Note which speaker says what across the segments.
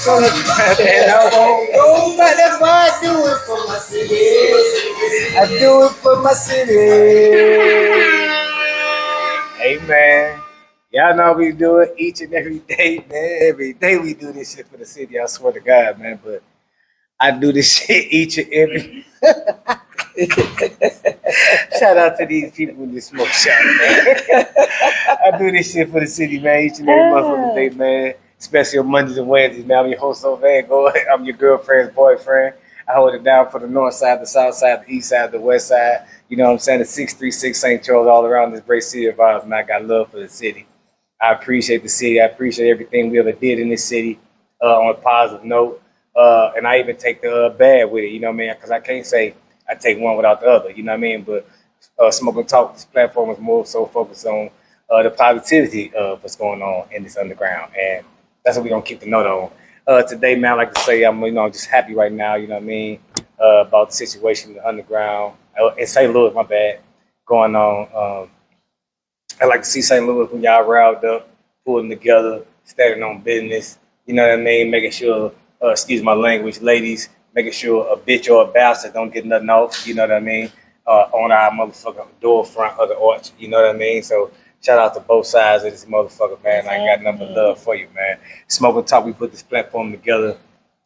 Speaker 1: So and I won't go back. That's why I do it for my city. I do it for my city. Amen. Y'all know we do it each and every day, man. Every day we do this shit for the city. I swear to God, man. But I do this shit each and every. Shout out to these people in this smoke shop, man. I do this shit for the city, man, each and every month of the day, man. Especially on Mondays and Wednesdays, man. I'm your host, Van Gogh. I'm your girlfriend's boyfriend. I hold it down for the north side, the south side, the east side, the west side. You know what I'm saying? The 636 St. Charles, all around this great city of ours, and I got love for the city. I appreciate the city. I appreciate everything we ever did in this city on a positive note. And I even take the bad with it, you know what I mean? Because I can't say I take one without the other, you know what I mean? But Smoke and Talk, this platform is more so focused on the positivity of what's going on in this underground. And that's what we're going to keep the note on. Today, man, I like to say I'm just happy right now, you know what I mean, about the situation in the underground. In St. Louis, my bad, going on. I like to see St. Louis when y'all riled up, pulling together, standing on business, you know what I mean, making sure, excuse my language, ladies, making sure a bitch or a bastard don't get nothing off, you know what I mean, on our motherfucking door front of the arch, you know what I mean? So shout out to both sides of this motherfucker, man. I ain't got nothing but love for you, man. Smoke and Talk, we put this platform together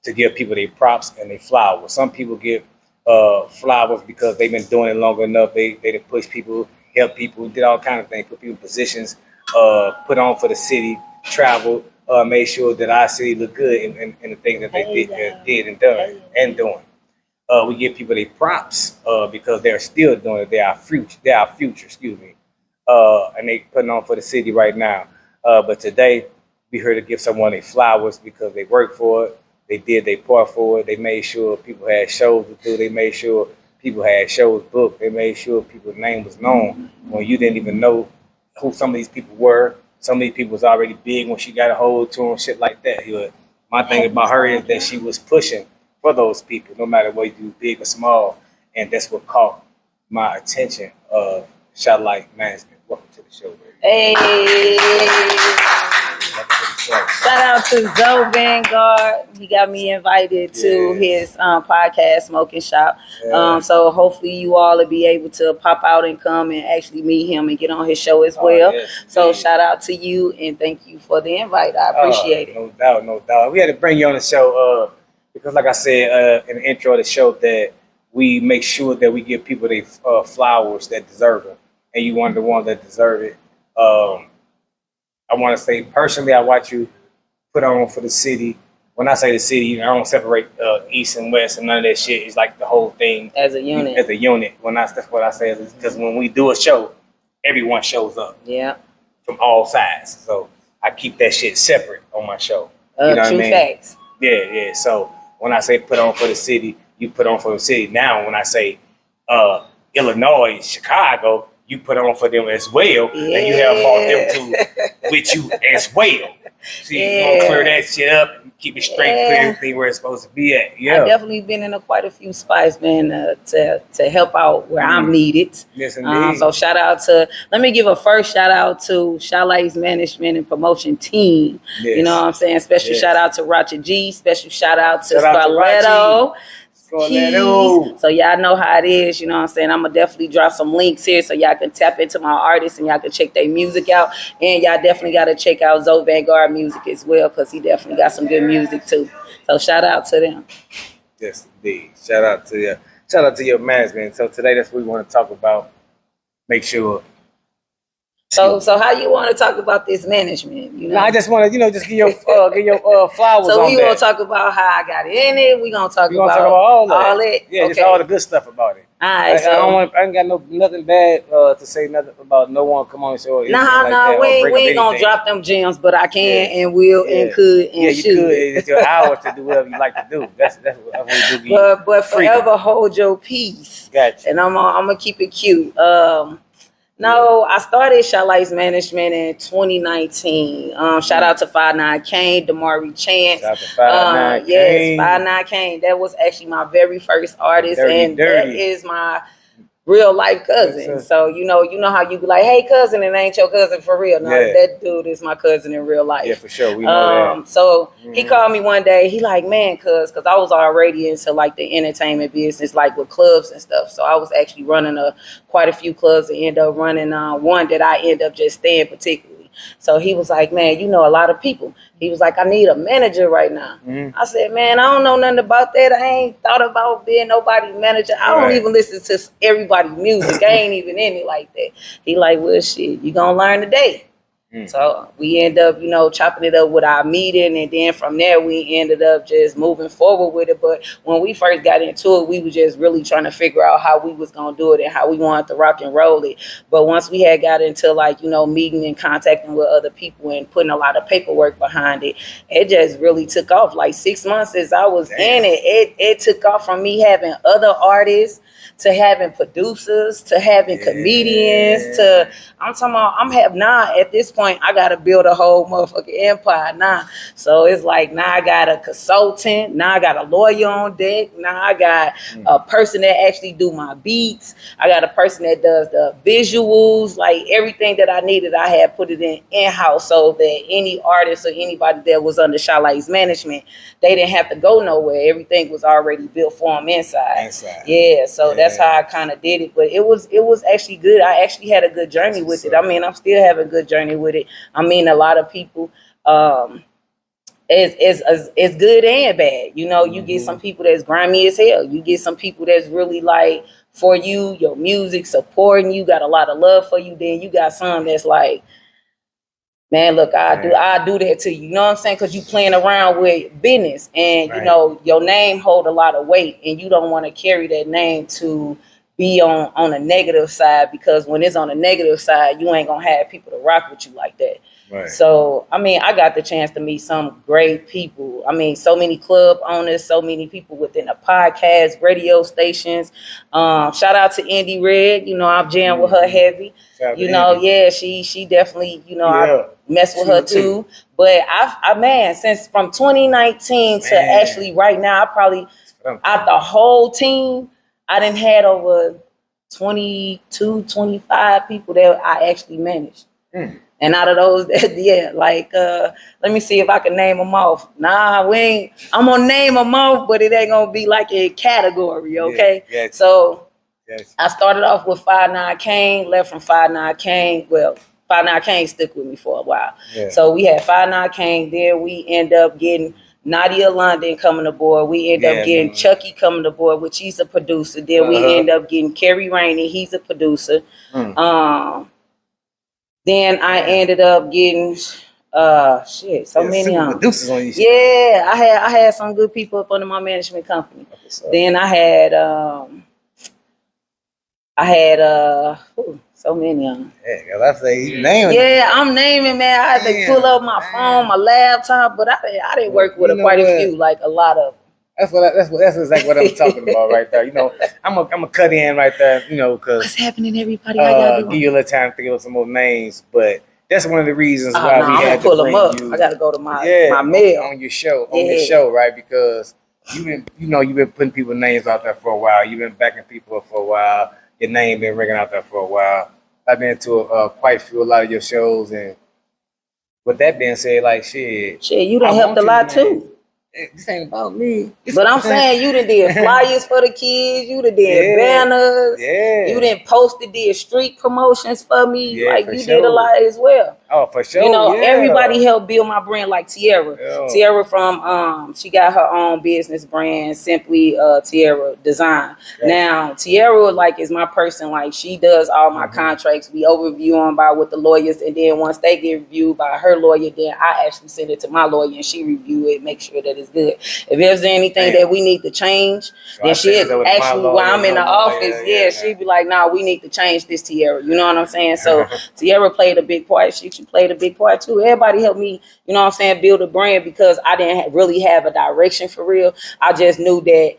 Speaker 1: to give people their props and their flowers. Some people get flowers because they've been doing it long enough. They push people, help people, did all kind of things, put people in positions, put on for the city, travel, made sure that our city looked good in the things that they did and done and doing. We give people their props because they're still doing it. They are future, excuse me. And they putting on for the city right now. But today, we here to give someone their flowers because they worked for it. They did their part for it. They made sure people had shows to do. They made sure people had shows booked. They made sure people's name was known when you didn't even know who some of these people were. Some of these people was already big when she got a hold to them, shit like that. My thing about her is that she was pushing for those people, no matter what you do, big or small. And that's what caught my attention of ChiLiteManagement. Welcome to the show, baby.
Speaker 2: Hey! Shout out to Zoe Vanguard. He got me invited to his podcast, Smoking Shop. Yeah. So hopefully you all will be able to pop out and come and actually meet him and get on his show as well. Yes, so shout out to you and thank you for the invite. I appreciate it.
Speaker 1: No doubt. We had to bring you on the show because, like I said in the intro of the show, that we make sure that we give people their flowers that deserve them. And you one of the ones that deserve it. I want to say, personally, I watch you put on for the city. When I say the city, I don't separate East and West and none of that shit. It's like the whole thing.
Speaker 2: As a unit.
Speaker 1: That's what I say. Because when we do a show, everyone shows up.
Speaker 2: Yeah.
Speaker 1: From all sides. So I keep that shit separate on my show. You know what I mean?
Speaker 2: Facts.
Speaker 1: Yeah. So when I say put on for the city, you put on for the city. Now when I say Illinois, Chicago, you put on for them as well, and you have brought them to with you as well. So you gonna clear that shit up and keep it straight, clear everything where it's supposed to be at. Yeah,
Speaker 2: I've definitely been in quite a few spots, man, to help out where I'm needed.
Speaker 1: Yes, indeed.
Speaker 2: So let me give a first shout out to ChiLiteManagement and promotion team. Yes. You know what I'm saying? Special shout out to Roger G. Special shout out to Scarletto. So y'all know how it is, you know what I'm saying? I'm gonna definitely drop some links here so y'all can tap into my artists and y'all can check their music out. And y'all definitely gotta check out Zoe Vanguard music as well, because he definitely got some good music too. So shout out to them.
Speaker 1: Yes, indeed. Shout out to your management. So today that's what we want to talk about. Make sure.
Speaker 2: So how you want to talk about this management? You know,
Speaker 1: I just want to, just give your flowers.
Speaker 2: So we gonna talk about how I got in it. We gonna talk about
Speaker 1: all that. Yeah, just all the good stuff about it.
Speaker 2: All right.
Speaker 1: I ain't got nothing bad to say nothing about no one come on the show.
Speaker 2: No, we ain't gonna drop them gems, but I can and will and could and should.
Speaker 1: You could. It's your hour to do whatever you like to do. That's what we do.
Speaker 2: But forever hold your peace.
Speaker 1: Gotcha.
Speaker 2: And I'm gonna keep it cute. No, I started ChiLiteManagement in 2019. Shout out to 59 Kane, Damari Chance.
Speaker 1: Shout out to 59 Kane.
Speaker 2: Yes, 59 Kane. That was actually my very first artist, that is my real life cousin. So you know how you be like, hey cousin, and ain't your cousin for real. No, that dude is my cousin in real life.
Speaker 1: Yeah, for sure. We know that.
Speaker 2: So he called me one day. He like, man, cause I was already into like the entertainment business, like with clubs and stuff. So I was actually running quite a few clubs and end up running one that I end up just staying particularly. So he was like, man, you know a lot of people. He was like, I need a manager right now. I said, man, I don't know nothing about that. I ain't thought about being nobody's manager. I don't even listen to everybody's music. I ain't even in it like that. He like, well, shit, you gonna learn today. So we end up, chopping it up with our meeting, and then from there we ended up just moving forward with it. But when we first got into it, we were just really trying to figure out how we was gonna do it and how we wanted to rock and roll it. But once we had got into like, meeting and contacting with other people and putting a lot of paperwork behind it, it just really took off. Like 6 months as I was in it took off from me having other artists to having producers, to having comedians, to I'm talking about now at this point I gotta build a whole motherfucking empire now. So it's like now I got a consultant, now I got a lawyer on deck, now I got a person that actually do my beats, I got a person that does the visuals, like everything that I needed I had put it in-house so that any artist or anybody that was under ChiLiteManagement, they didn't have to go nowhere. Everything was already built for them inside. Yeah, so that's how I kind of did it. But it was actually good. I actually had a good journey with it. I mean, I'm still having a good journey with it. I mean, a lot of people, it's good and bad. You get some people that's grimy as hell. You get some people that's really like for you, your music, supporting you, got a lot of love for you. Then you got some that's like, man, look, I do that to you. You know what I'm saying? Because you playing around with business, and your name hold a lot of weight, and you don't want to carry that name to be on a negative side, because when it's on a negative side, you ain't gonna have people to rock with you like that. Right. So, I mean, I got the chance to meet some great people. I mean, so many club owners, so many people within the podcast, radio stations. Shout out to Indy Red. I've jammed with her heavy. She definitely, I mess with her too. But I since from 2019 to actually right now, I probably out the whole team, I done had over 22, 25 people that I actually managed. And out of those, let me see if I can name them off. Nah, we ain't. I'm gonna name them off, but it ain't gonna be like a category, okay? Yeah. So I started off with 5'9" Kane, left from 5'9" Kane. Well, 5'9" Kane stuck with me for a while. Yeah. So we had 5'9" Kane. Then we end up getting Nadia London coming aboard. We end up getting Chucky coming aboard, which he's a producer. Then we end up getting Kerry Rainey. He's a producer. Then I ended up getting many producers on you. Yeah, I had some good people up under my management company. Then I had so many of them. Yeah, I say you naming. Yeah, I'm naming, man. I had to pull up my phone, my laptop, but I didn't work with quite a few, like a lot of them.
Speaker 1: That's exactly what I'm talking about right there. I'm a cut in right there. Because
Speaker 2: what's happening, everybody?
Speaker 1: Give you a little time to think of some more names, but that's one of the reasons why we had to bring you.
Speaker 2: I got to go to my mail
Speaker 1: on your show, right? Because you've been putting people's names out there for a while. You've been backing people up for a while. Your name been ringing out there for a while. I've been to a lot of your shows, and with that being said, like shit,
Speaker 2: you done helped a lot too.
Speaker 1: This ain't about me.
Speaker 2: But I'm saying you done did flyers for the kids. You done did banners. Yeah. You done did street promotions for me. Yeah, you did a lot as well.
Speaker 1: Oh, for sure.
Speaker 2: Everybody helped build my brand, like Tierra. Yeah. Tierra from she got her own business brand, simply Tierra Design. Yeah. Now Tierra is my person. Like she does all my contracts. We overview them with the lawyers, and then once they get reviewed by her lawyer, then I actually send it to my lawyer and she review it, make sure that it's good. If there's anything that we need to change, then she is actually while I'm in the office, she'd be like, nah, we need to change this, Tierra. You know what I'm saying? So Tierra played a big part. She played a big part too. Everybody helped me, you know what I'm saying, build a brand, because I didn't really have a direction for real. I just knew that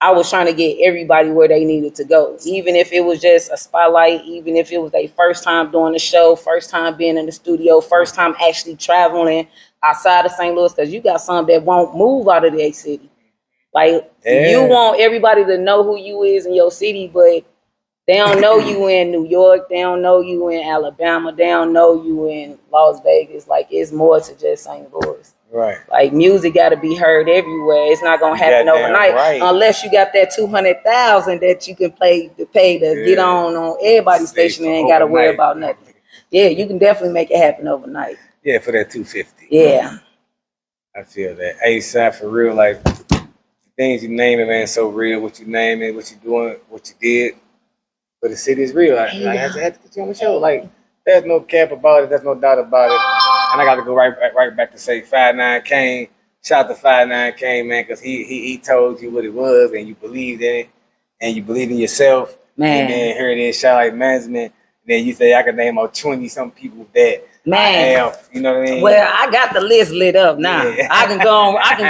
Speaker 2: I was trying to get everybody where they needed to go. Even if it was just a spotlight, even if it was their first time doing the show, first time being in the studio, first time actually traveling outside of St. Louis, because you got some that won't move out of their city. You want everybody to know who you is in your city, but They don't know you in New York. They don't know you in Alabama. They don't know you in Las Vegas. Like, it's more to just St. Louis.
Speaker 1: Right.
Speaker 2: Like, music got to be heard everywhere. It's not gonna happen overnight unless you got that 200,000 that you can pay to get on everybody's station and ain't got to worry about nothing. Yeah, you can definitely make it happen overnight.
Speaker 1: Yeah, for that 250.
Speaker 2: Yeah,
Speaker 1: I feel that. Hey, son, for real, like the things you name it, man, so real. What you name it, what you doing, what you did. But the city is real. I had to get you on the show. Like, there's no cap about it. There's no doubt about it. And I got to go right back to say 5'9" Kane. Shout out to 5'9" Kane, man, because he told you what it was, and you believed in it, and you believed in yourself. Man. And then here it is, ChiLiteManagement. And then you say I can name out 20-some people that I am. You know what I mean?
Speaker 2: Well, I got the list lit up now. Yeah. I can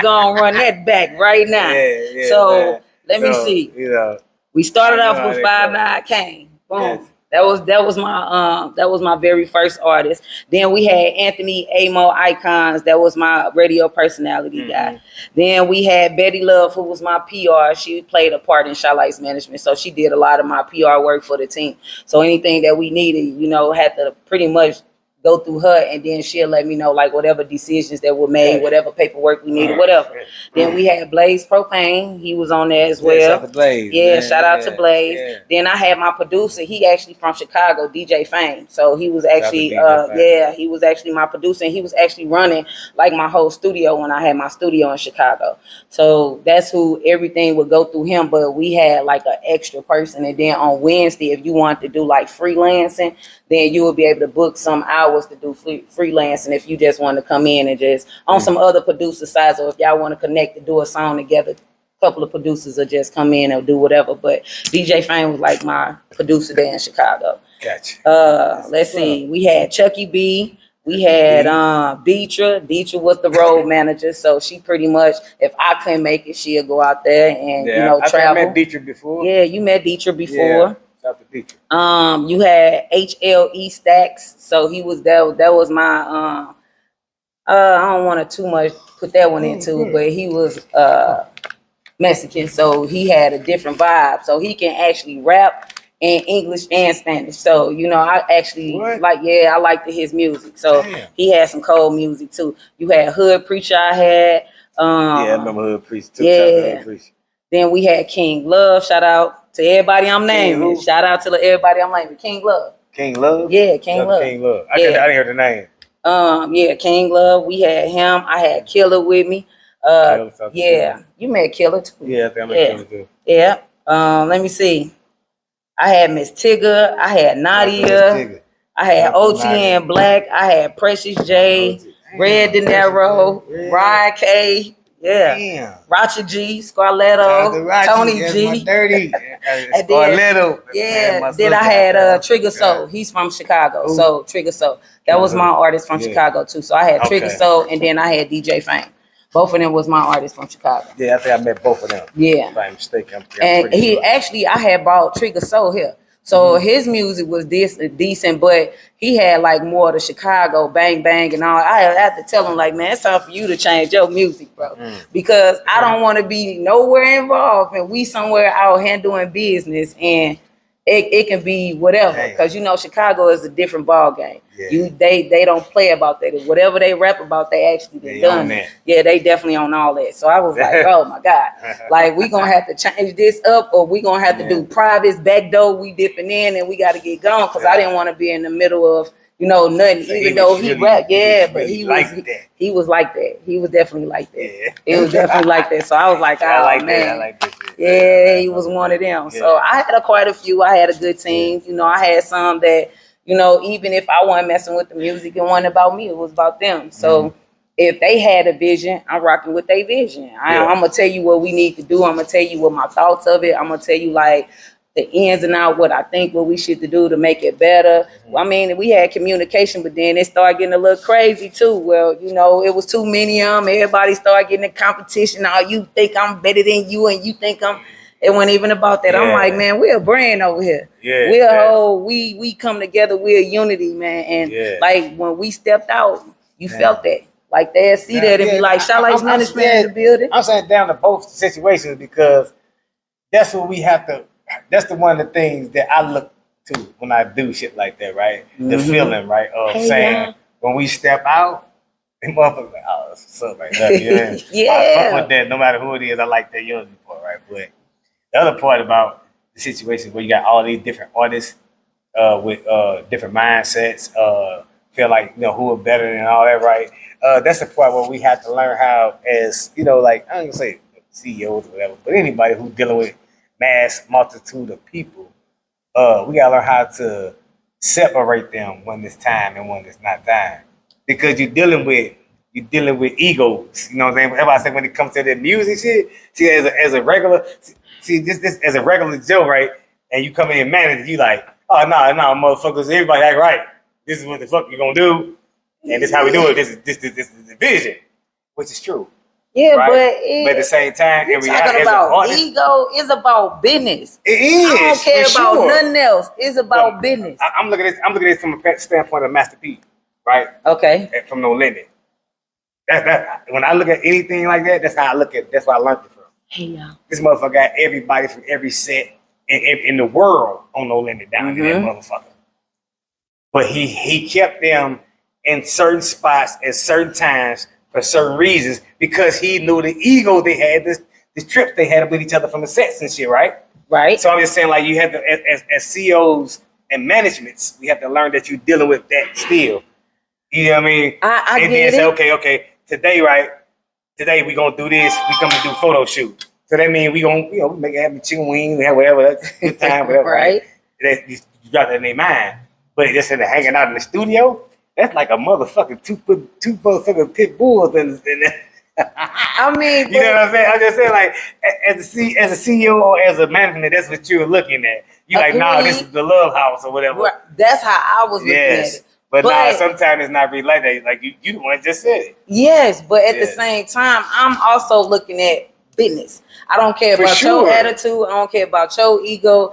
Speaker 2: go and run that back right now.
Speaker 1: Yeah,
Speaker 2: so let me see.
Speaker 1: You know.
Speaker 2: We started off with 5'9" Kane. Boom. Yes. That was my very first artist. Then we had Anthony Amo Icons. That was my radio personality guy. Then we had Betty Love, who was my PR. She played a part in ChiLiteManagement, so she did a lot of my PR work for the team. So anything that we needed, had to pretty much go through her, and then she'll let me know, like, whatever decisions that were made, whatever paperwork we needed, whatever. Then we had Blaze Propane. He was on there as well.
Speaker 1: Shout out to Blaze.
Speaker 2: Shout out to Blaze. Yeah. Then I had my producer. He actually from Chicago, DJ Fame. So he was actually, he was actually my producer, and he was actually running like my whole studio when I had my studio in Chicago. So that's who everything would go through him. But we had like an extra person, and then on Wednesday, if you wanted to do like freelancing, then you will be able to book some hours to do freelancing if you just want to come in and just on some other producer sides, or if y'all want to connect to do a song together, a couple of producers will just come in and do whatever. But DJ Fame was like my producer there in Chicago.
Speaker 1: Gotcha.
Speaker 2: Let's see. We had Chucky B. We had Deetra. Deetra was the road manager, so she pretty much, if I couldn't make it, she'll go out there and travel.
Speaker 1: I met Deetra before.
Speaker 2: Yeah, you met Deetra before.
Speaker 1: Yeah.
Speaker 2: You had HLE Stacks, so he was that was my I don't want to too much put that one into, but he was Mexican, so he had a different vibe. So he can actually rap in English and Spanish. So I actually I liked his music. So he had some cold music too. You had Hood Preacher. I had
Speaker 1: I remember Hood Preacher too.
Speaker 2: Yeah. Then we had King Love. Shout out to everybody I'm naming. Shout out to everybody I'm naming. King Love.
Speaker 1: King Love?
Speaker 2: Yeah, King Love.
Speaker 1: King Love. I didn't hear the name.
Speaker 2: King Love. We had him. I had Killer with me. You met Killer too.
Speaker 1: Yeah, I think I met Killer too.
Speaker 2: Yeah. Let me see. I had Miss Tigger. I had Nadia. I had OTN Black. I had Precious J, Red De Niro, Ryan K. Yeah. Damn. Racha G, Scarletto, Tony G.
Speaker 1: Dirty.
Speaker 2: Scarletto. Yeah. Then I had Trigger Soul. He's from Chicago. Ooh. So Trigger Soul. That was my artist from Chicago too. So I had Trigger Soul, and then I had DJ Fame. Both of them was my artists from Chicago.
Speaker 1: Yeah, I think I met both of them.
Speaker 2: Yeah.
Speaker 1: If I'm mistaken.
Speaker 2: And he actually, I had bought Trigger Soul here. So his music was decent, but he had like more of the Chicago bang bang and all. I had to tell him, like, man, it's time for you to change your music, bro. Because I don't want to be nowhere involved and we somewhere out here doing business and it can be whatever. Because Chicago is a different ball game. Yeah. They don't play about that. Whatever they rap about, they actually done. Yeah, they definitely on all that. So I was like, oh my God. Like, we gonna have to change this up, or we gonna have to do privates, back door, we dipping in and we gotta get going. Cause I didn't want to be in the middle of nothing, so even though he rapped, but he was like that. He was definitely like that. Yeah. He was definitely like that. So I was like, man.
Speaker 1: I like this.
Speaker 2: Yeah, he was one of them. Yeah. So I had quite a few. I had a good team. I had some that, even if I wasn't messing with the music, it wasn't about me, it was about them. So if they had a vision, I'm rocking with their vision. I'm going to tell you what we need to do. I'm going to tell you what my thoughts of it. I'm going to tell you, like, the ins and out, what I think what we should do to make it better. I mean, we had communication, but then it started getting a little crazy too. Well, it was too many of them. Everybody started getting in competition. Now you think I'm better than you, and you think I'm. It wasn't even about that. I'm like, man, we're a brand over here. Yeah, we're a whole. We come together. We're a unity, man. And like when we stepped out, you felt that. Like they'll see that and be like, ChiLiteManagement in the building.
Speaker 1: I'm saying down to both situations because that's what we have to that's the one of the things that I look to when I do shit like that, right? The feeling, right, of saying when we step out, and motherfuckers like, oh, that's what's up right there. Yeah. I fuck with that no matter who it is. I like that unity part, right? But the other part about the situation where you got all these different artists with different mindsets, feel like, who are better than all that, right? That's the part where we have to learn how, as, like, I don't even say CEOs or whatever, but anybody who's dealing with mass multitude of people, we gotta learn how to separate them when it's time and when it's not time. Because you're dealing with egos, you know what I'm saying? Everybody say when it comes to the music shit, see, as a regular, this as a regular Joe, right? And you come in and manage, you like, oh no, motherfuckers, everybody act right. This is what the fuck you gonna do, and this is how we do it. This is the vision, which is true.
Speaker 2: Yeah,
Speaker 1: right? But at the same time,
Speaker 2: you're talking about ego is about business.
Speaker 1: It is.
Speaker 2: I don't care about nothing else. It's about business.
Speaker 1: I'm looking at it from a standpoint of Master P. Right?
Speaker 2: Okay.
Speaker 1: From No Limit. That when I look at anything like that, that's how I look at it. That's where I learned it from.
Speaker 2: Hey, y'all.
Speaker 1: This motherfucker got everybody from every set in the world on No Limit down to that motherfucker. But he kept them in certain spots at certain times for certain reasons because he knew the ego they had, the trips they had with each other from the sets and shit, right?
Speaker 2: Right.
Speaker 1: So I'm just saying, like, you have to, as CEOs and managements, we have to learn that you're dealing with that still. You know what I mean?
Speaker 2: I
Speaker 1: and
Speaker 2: get
Speaker 1: then
Speaker 2: it.
Speaker 1: Say, okay, today we gonna do this. We come to do photo shoot. So that means we gonna, we make it happen, chicken wings, we have whatever, good time, whatever.
Speaker 2: Right.
Speaker 1: That you drop that in their mind. But just in the hanging out in the studio, that's like a motherfucking two motherfucking pit bulls and
Speaker 2: I mean,
Speaker 1: you know what I'm saying? I'm just saying, like, as a CEO or as a management, that's what you're looking at. You like, nah, this is the love house or whatever.
Speaker 2: Right. That's how I was looking at it.
Speaker 1: But nah, sometimes it's not really like that. Like you the one that just said it.
Speaker 2: Yes, but at the same time, I'm also looking at business. I don't care about your attitude. I don't care about your ego.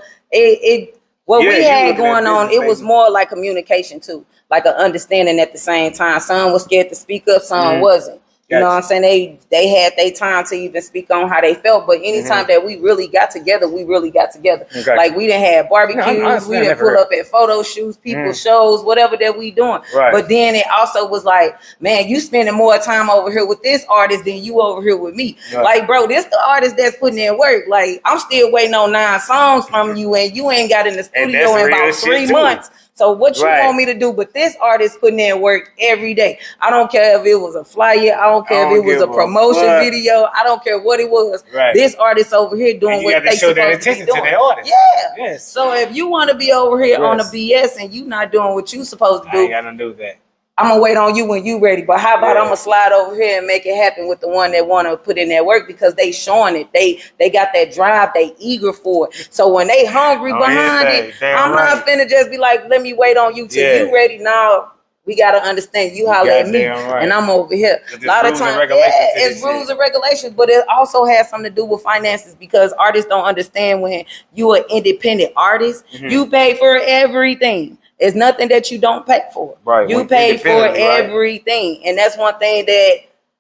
Speaker 2: What we had going on, it was more like communication too, like an understanding at the same time. Some was scared to speak up, some wasn't. You know what I'm saying? They had their time to even speak on how they felt. But anytime that we really got together, we really got together. Okay. Like we didn't have barbecues, we didn't pull up at photo shoots, people shows, whatever that we doing. Right. But then it also was like, man, you spending more time over here with this artist than you over here with me. Right. Like, bro, this the artist that's putting in work. Like, I'm still waiting on 9 songs from you, and you ain't got in the studio in about 3 months. So what you want me to do? But this artist putting in work every day. I don't care if it was a flyer. I don't care if it was a promotion video. I don't care what it was. Right. This artist over here doing what they supposed to be doing. To their artist. Yeah. Yes. So if you want to be over here on the BS and you not doing what you supposed to do, I
Speaker 1: ain't got nothing to do with that.
Speaker 2: I'm gonna wait on you when you ready. But how about I'm gonna slide over here and make it happen with the one that want to put in that work because they showing it. They got that drive. They eager for it. So when they hungry behind it, I'm not finna just be like, let me wait on you till you ready. Now we gotta understand you holler at me and I'm over here. A lot of times, it's rules and regulations, but it also has something to do with finances because artists don't understand when you are independent artist, you pay for everything. It's nothing that you don't pay for. Right. You pay for everything. And that's one thing that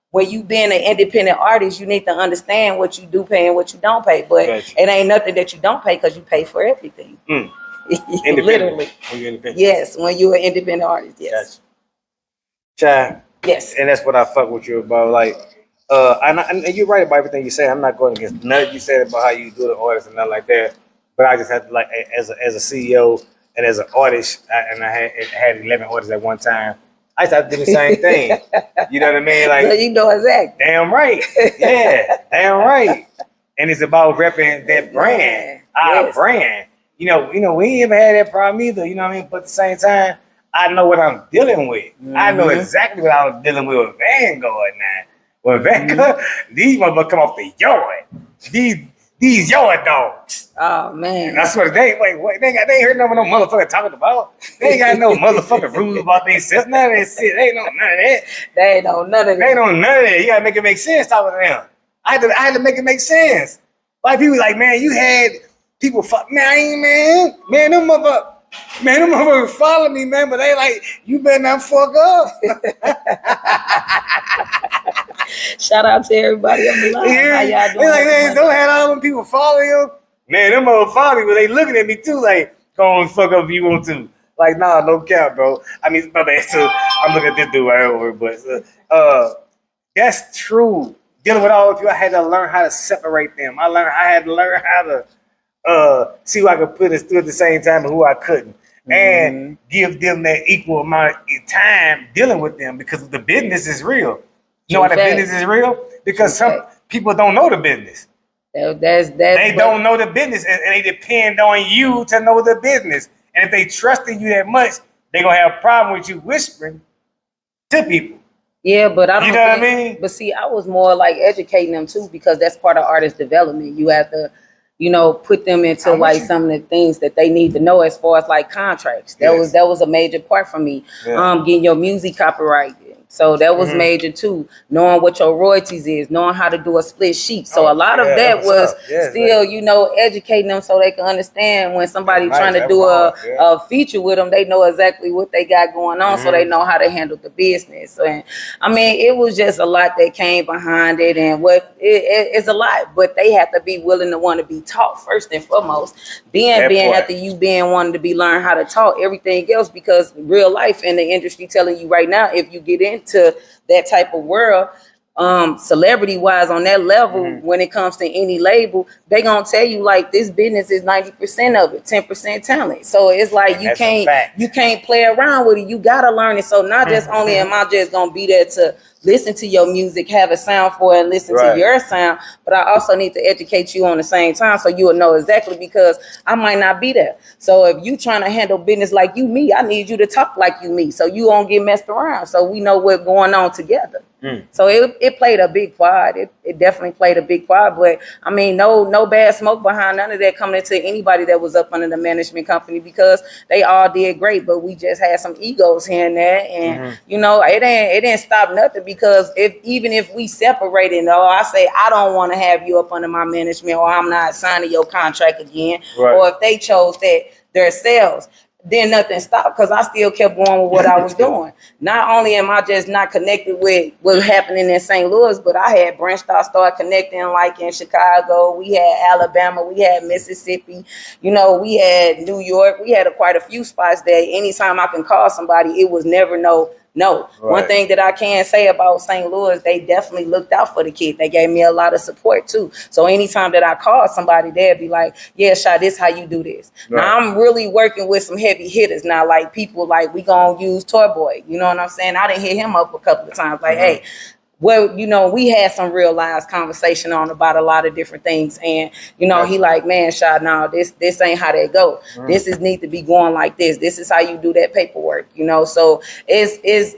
Speaker 2: when you being an independent artist, you need to understand what you do pay and what you don't pay. But it ain't nothing that you don't pay because you pay for everything. Literally. When you're independent. Yes, when you're an independent artist, yes.
Speaker 1: Chai.
Speaker 2: Yes.
Speaker 1: And that's what I fuck with you about. Like, and you're right about everything you say. I'm not going against nothing you said about how you do the artist and nothing like that. But I just have to, like, as a CEO, and as an artist, and I had 11 artists at one time, I used to have to do the same thing. You know what I mean? Like,
Speaker 2: so you know exactly.
Speaker 1: Damn right. Yeah, damn right. And it's about repping that brand, our brand. You know, we ain't ever had that problem either. You know what I mean? But at the same time, I know what I'm dealing with. I know exactly what I was dealing with Vanguard now. When Vanguard, these motherfuckers come off the yard. These yard dogs.
Speaker 2: Oh man!
Speaker 1: And I swear they ain't heard no motherfucker talking about. They ain't got no motherfucking rules about themselves. None of that shit. They ain't know none of that.
Speaker 2: They ain't know none of that.
Speaker 1: They ain't know none of that. You gotta make it make sense talking to them. I had to make it make sense. Like people like, man, you had people fuck man, them motherfuckers follow me, man, but they like, you better not fuck up.
Speaker 2: Shout out to everybody on the line. How y'all doing?
Speaker 1: Like, they don't have all them people follow you. Man, them motherfuckers, but they looking at me too like, go on fuck up if you want to. Like, nah, no cap, bro. I mean, my bad. So I'm looking at this dude right over, but that's true. Dealing with all of you, I had to learn how to separate them. I had to learn how to see who I could put at the same time and who I couldn't. And give them that equal amount of time dealing with them because the business is real. You know why the business is real? Because some people don't know the business. They don't know the business and they depend on you to know the business. And if they trusted you that much, they're going to have a problem with you whispering to people.
Speaker 2: Yeah, but I don't
Speaker 1: know what I mean?
Speaker 2: But see, I was more like educating them too because that's part of artist development. You have to, put them into like some of the things that they need to know as far as like contracts. That was a major part for me. Yeah. Getting your music copyrighted. So that was major too. Knowing what your royalties is, knowing how to do a split sheet. So a lot of that was still, educating them so they can understand when somebody trying to do a feature with them, they know exactly what they got going on, so they know how to handle the business. And I mean, it was just a lot that came behind it, and it's a lot, but they have to be willing to want to be taught first and foremost. Then after you wanting to be learn how to talk, everything else, because real life in the industry telling you right now, if you get into that type of world, celebrity wise on that level, when it comes to any label, they gonna tell you like this business is 90% of it, 10% talent. So it's like you can't play around with it. You gotta learn it. So not just only am I just gonna be there to listen to your music, have a sound for it, and listen to your sound, but I also need to educate you on the same time so you will know exactly, because I might not be there. So if you trying to handle business like you me, I need you to talk like you me, so you won't get messed around, so we know what's going on together. So it played a big part. It definitely played a big part. But I mean, no bad smoke behind none of that coming into anybody that was up under the management company, because they all did great. But we just had some egos here and there, and it didn't stop nothing, because even if we separated, I say I don't want to have you up under my management, or I'm not signing your contract again, or if they chose that themselves, then nothing stopped, because I still kept going with what I was doing. Not only am I just not connected with what's happening in St. Louis, but I had branched out, started connecting like in Chicago. We had Alabama, we had Mississippi, we had New York. We had quite a few spots that anytime I can call somebody, it was never no. One thing that I can say about St. Louis, they definitely looked out for the kid. They gave me a lot of support too. So anytime that I called somebody, they'd be like, yeah, Sha, this how you do this. Now I'm really working with some heavy hitters now, like people like we gonna use Toy Boy. You know what I'm saying? I done hit him up a couple of times, like, hey, well, we had some real live conversation on about a lot of different things. And, he like, man, Sha, no, this ain't how they go. This is need to be going like this. This is how you do that paperwork, So it's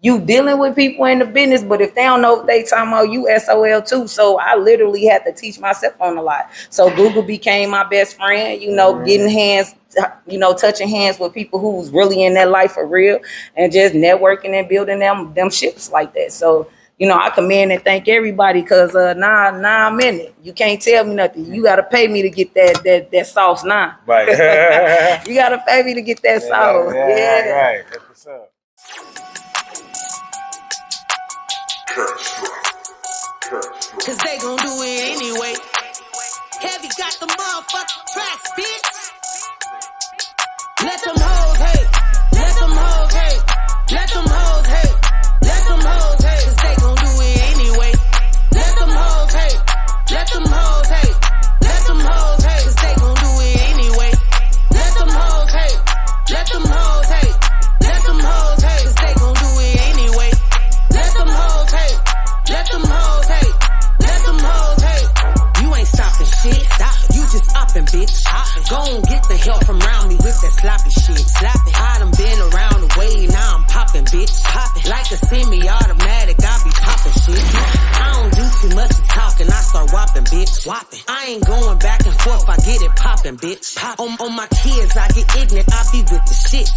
Speaker 2: you dealing with people in the business, but if they don't know what they talking about, you SOL too. So I literally had to teach myself on a lot. So Google became my best friend, getting hands, touching hands with people who's really in their life for real, and just networking and building them ships like that. So, I commend and thank everybody, because now I'm in it. You can't tell me nothing. You got to pay me to get that sauce now. Right. You got to pay me to get that sauce. Yeah.
Speaker 1: Right. That's what's up.
Speaker 3: Cause they gon' do it anyway. Heavy got the motherfucking tracks, bitch. Let them hoes hate. Let them hoes hate. Let them hoes hate. Let them hoes hate. Cause they gon' do it anyway. Let them hoes hate. Let them hoes hate. Let them hoes hate. Cause they gon' do it anyway. Let them hoes hate. Let them hoes hate. Let them hoes hate. Cause they gon' do it anyway. Let them hoes hate. Let them hoes hate. Let them hoes hate. You ain't stopping shit. You just upping, bitch. Go and get the help from around me with that sloppy shit. I done been around the way, now I'm popping, bitch. Like a semi-automatic, I be popping shit. I don't do too much of talking, I start whopping, bitch. I ain't going back and forth, I get it popping, bitch. On my kids, I get ignorant, I be with the shit.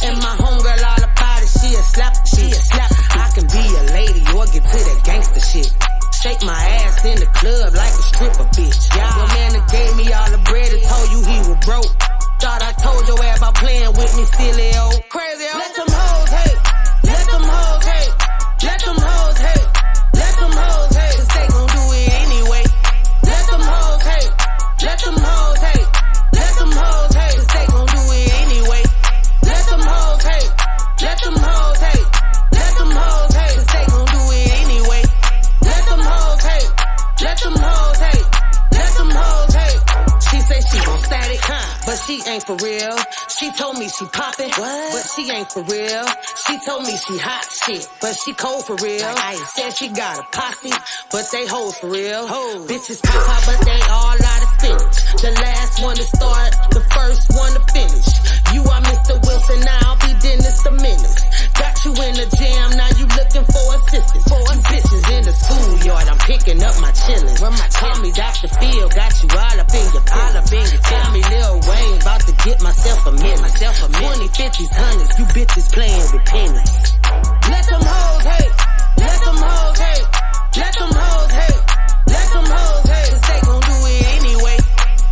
Speaker 3: And my homegirl all about it, she a slap. I can be a lady or get to that gangster shit. Shake my ass in the club like a stripper, bitch. Your man that gave me all the bread and told you he was broke. Thought I told your ass about playing with me, silly old crazy old. Let them hoes hate. Let them hoes hate. Let them hoes hate. Let them hoes hate. Cause they gon' do it anyway. Let them hoes hate. Let she ain't for real. She told me she poppin', but she ain't for real. She told me she hot shit, but she cold for real. I said she got a posse, but they hoes for real. Bitches pop, but they all out of spinach. The last one to start, the first one to finish. You are Mr. Wilson, now I'll be Dennis the Menace. Got you in the jam, now you looking for assistance. You bitches in the schoolyard, I'm picking up my chillin'. Call me Dr. Phil, got you all up in your feelings. Tell me Lil Wayne, about to get myself a minute. 20, 50s, 100s, you bitches playing with pennies. Let them hoes hate, let them hoes hate, let them hoes hate, let them hoes hate, 'cause they gon' do it anyway.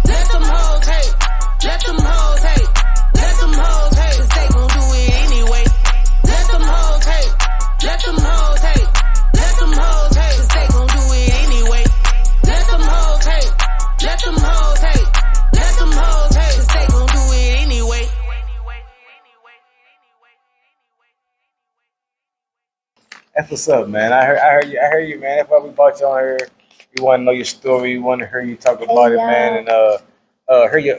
Speaker 3: Let them hoes hate, let them hoes hate, let them hoes hate, 'cause they gon' do it anyway. Let them hoes hate, let them hoes hate, let them hoes hate, 'cause they gon' do it anyway. Let them hoes hate, let them hoes hate, let them hoes hate, 'cause they gon' do it anyway.
Speaker 1: That's what's up, man. I heard you, man. That's why we brought you on here. We want to know your story. We want to hear you talk about it, man, and hear your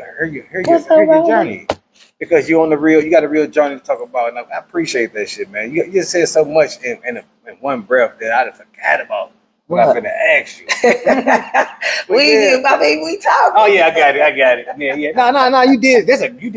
Speaker 1: journey. Because you on the real, you got a real journey to talk about, and I appreciate that shit, man. You just said so much in one breath that I forgot about what I'm gonna ask you.
Speaker 2: we talk.
Speaker 1: Oh yeah, I got it. Yeah. No. You did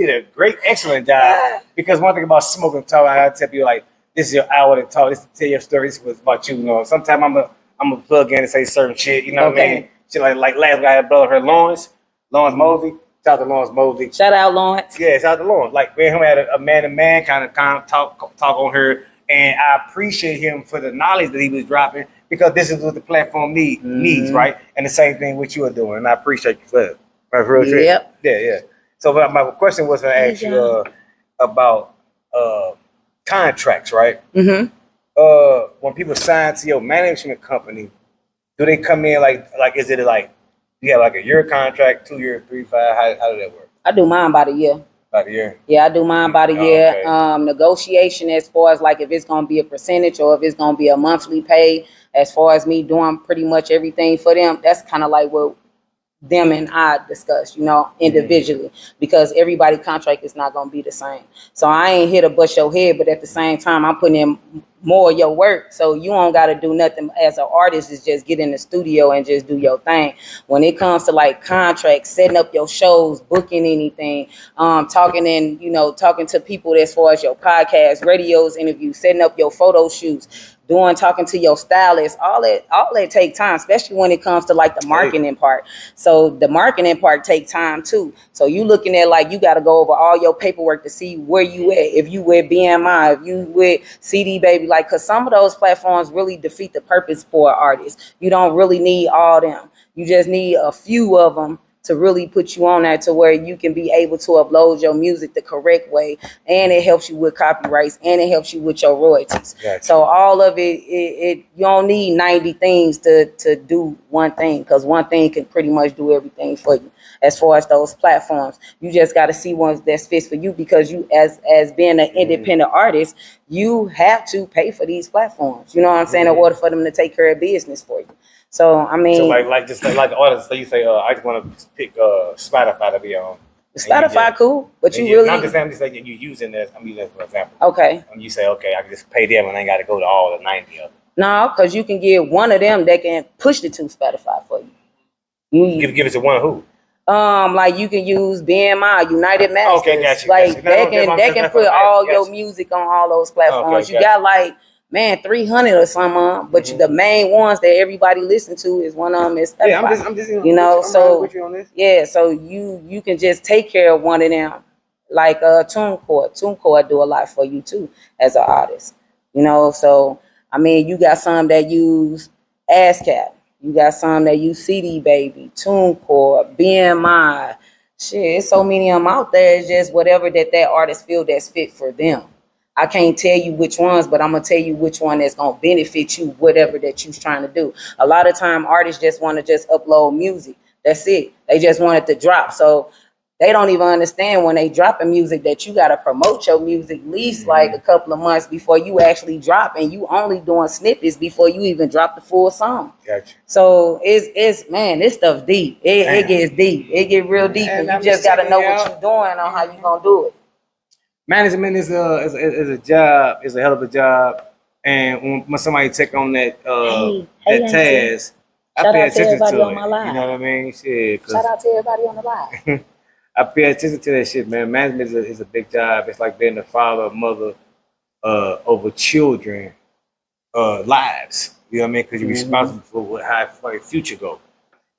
Speaker 1: a great, excellent job. Because one thing about smoking and talking, I tell people like, this is your hour to talk. This is to tell your story. This was about you. You know, sometimes I'm a plug in and say certain shit. You know what I mean? Shit like last guy had brother her Lawrence Mosley. Shout out to Lawrence Mosley.
Speaker 2: Shout out Lawrence.
Speaker 1: Yeah, shout out to Lawrence. Like me and him had a man-to-man kind of talk on her, and I appreciate him for the knowledge that he was dropping because this is what the platform needs, right? And the same thing what you are doing, and I appreciate you for that.
Speaker 2: Yep.
Speaker 1: Yeah. So my question was to ask you about contracts, right?
Speaker 2: Mm-hmm.
Speaker 1: When people sign to your management company, do they come in like is it like you have like a year contract, 2 years, 3, 5? How does that work?
Speaker 2: I do mine by the year.
Speaker 1: By the year?
Speaker 2: Yeah, I do mine by the year.
Speaker 1: Okay.
Speaker 2: Negotiation as far as like if it's gonna be a percentage or if it's gonna be a monthly pay. As far as me doing pretty much everything for them, that's kind of like what them and I discuss, individually, because everybody's contract is not going to be the same. So I ain't here to bust your head, but at the same time, I'm putting in more of your work. So you don't got to do nothing as an artist, is just get in the studio and just do your thing. When it comes to like contracts, setting up your shows, booking anything, talking to people as far as your podcast, radios, interviews, setting up your photo shoots, talking to your stylist, all that take time, especially when it comes to like the marketing part. So the marketing part take time too. So you looking at like you got to go over all your paperwork to see where you at. If you with BMI, if you with CD Baby, like, cause some of those platforms really defeat the purpose for an artist. You don't really need all them. You just need a few of them to really put you on that to where you can be able to upload your music the correct way, and it helps you with copyrights, and it helps you with your royalties. Gotcha. So all of it you don't need 90 things to do one thing, because one thing can pretty much do everything for you. As far as those platforms, you just got to see ones that fits for you, because you as being an independent artist, you have to pay for these platforms. You know what I'm saying? In order for them to take care of business for you. So I mean, so like the artist, so you say, I just want to pick Spotify to be on. Spotify cool, but you really. I'm just saying you using this. I'm using this for example. Okay. And you say, okay, I can just pay them, and I ain't got to go to all the 90 of them. No, because you can get one of them that can push it to Spotify for you. Give it to one who? Like you can use BMI, United Masters. Okay, gotcha. Like they can put all your music on all those platforms. Okay, you got like 300 or something, but the main ones that everybody listen to is one of them is Spotify. Yeah, I'm just so with you on this. Yeah, so you can just take care of one of them, like TuneCore. TuneCore do a lot for you too as an artist, So I mean, you got some that use ASCAP, you got some that use CD Baby, TuneCore, BMI. Shit, it's so many of them out there. It's just whatever that artist feel that's fit for them. I can't tell you which ones, but I'm going to tell you which one that's going to benefit you, whatever that you're trying to do. A lot of time artists just want to just upload music. That's it. They just want it to drop. So they don't even understand when they dropping music that you got to promote your music at least like a couple of months before you actually drop, and you only doing snippets before you even drop the full song.
Speaker 1: Gotcha.
Speaker 2: So it's man, this stuff deep. It gets deep. It get real deep, and you just got to know what you're doing on how you gonna do it.
Speaker 1: Management is a job. It's a hell of a job, and when somebody take on that task, I pay attention to it. You know what I mean? Shit.
Speaker 2: Shout out to everybody on the live.
Speaker 1: I pay attention to that shit, man. Management is a big job. It's like being the father or mother over children lives. You know what I mean? Because you're responsible for how your future goes.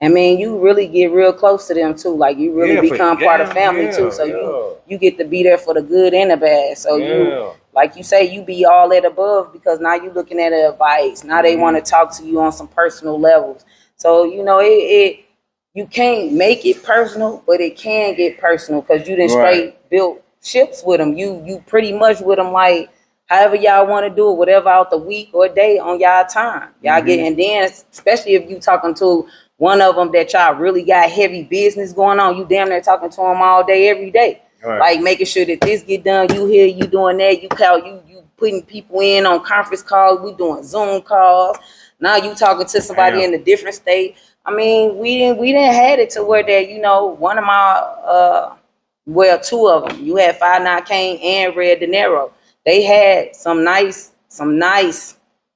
Speaker 2: I mean, you really get real close to them too. Like you really become part of family too. So you get to be there for the good and the bad. So you, like you say, you be all that above because now you looking at advice. Now they want to talk to you on some personal levels. So you know you can't make it personal, but it can get personal because you done straight built ships with them. You pretty much with them like however y'all want to do it, whatever out the week or day on y'all time. Y'all get, and then especially if you talking to one of them that y'all really got heavy business going on, you damn near talking to them all day, every day. Right. Like making sure that this get done, you here, you doing that, you putting people in on conference calls, we doing Zoom calls. Now you talking to somebody in a different state. I mean, we didn't had it to where that, you know, one of my two of them. You had 5'9" Kane and Red De Niro. They had some nice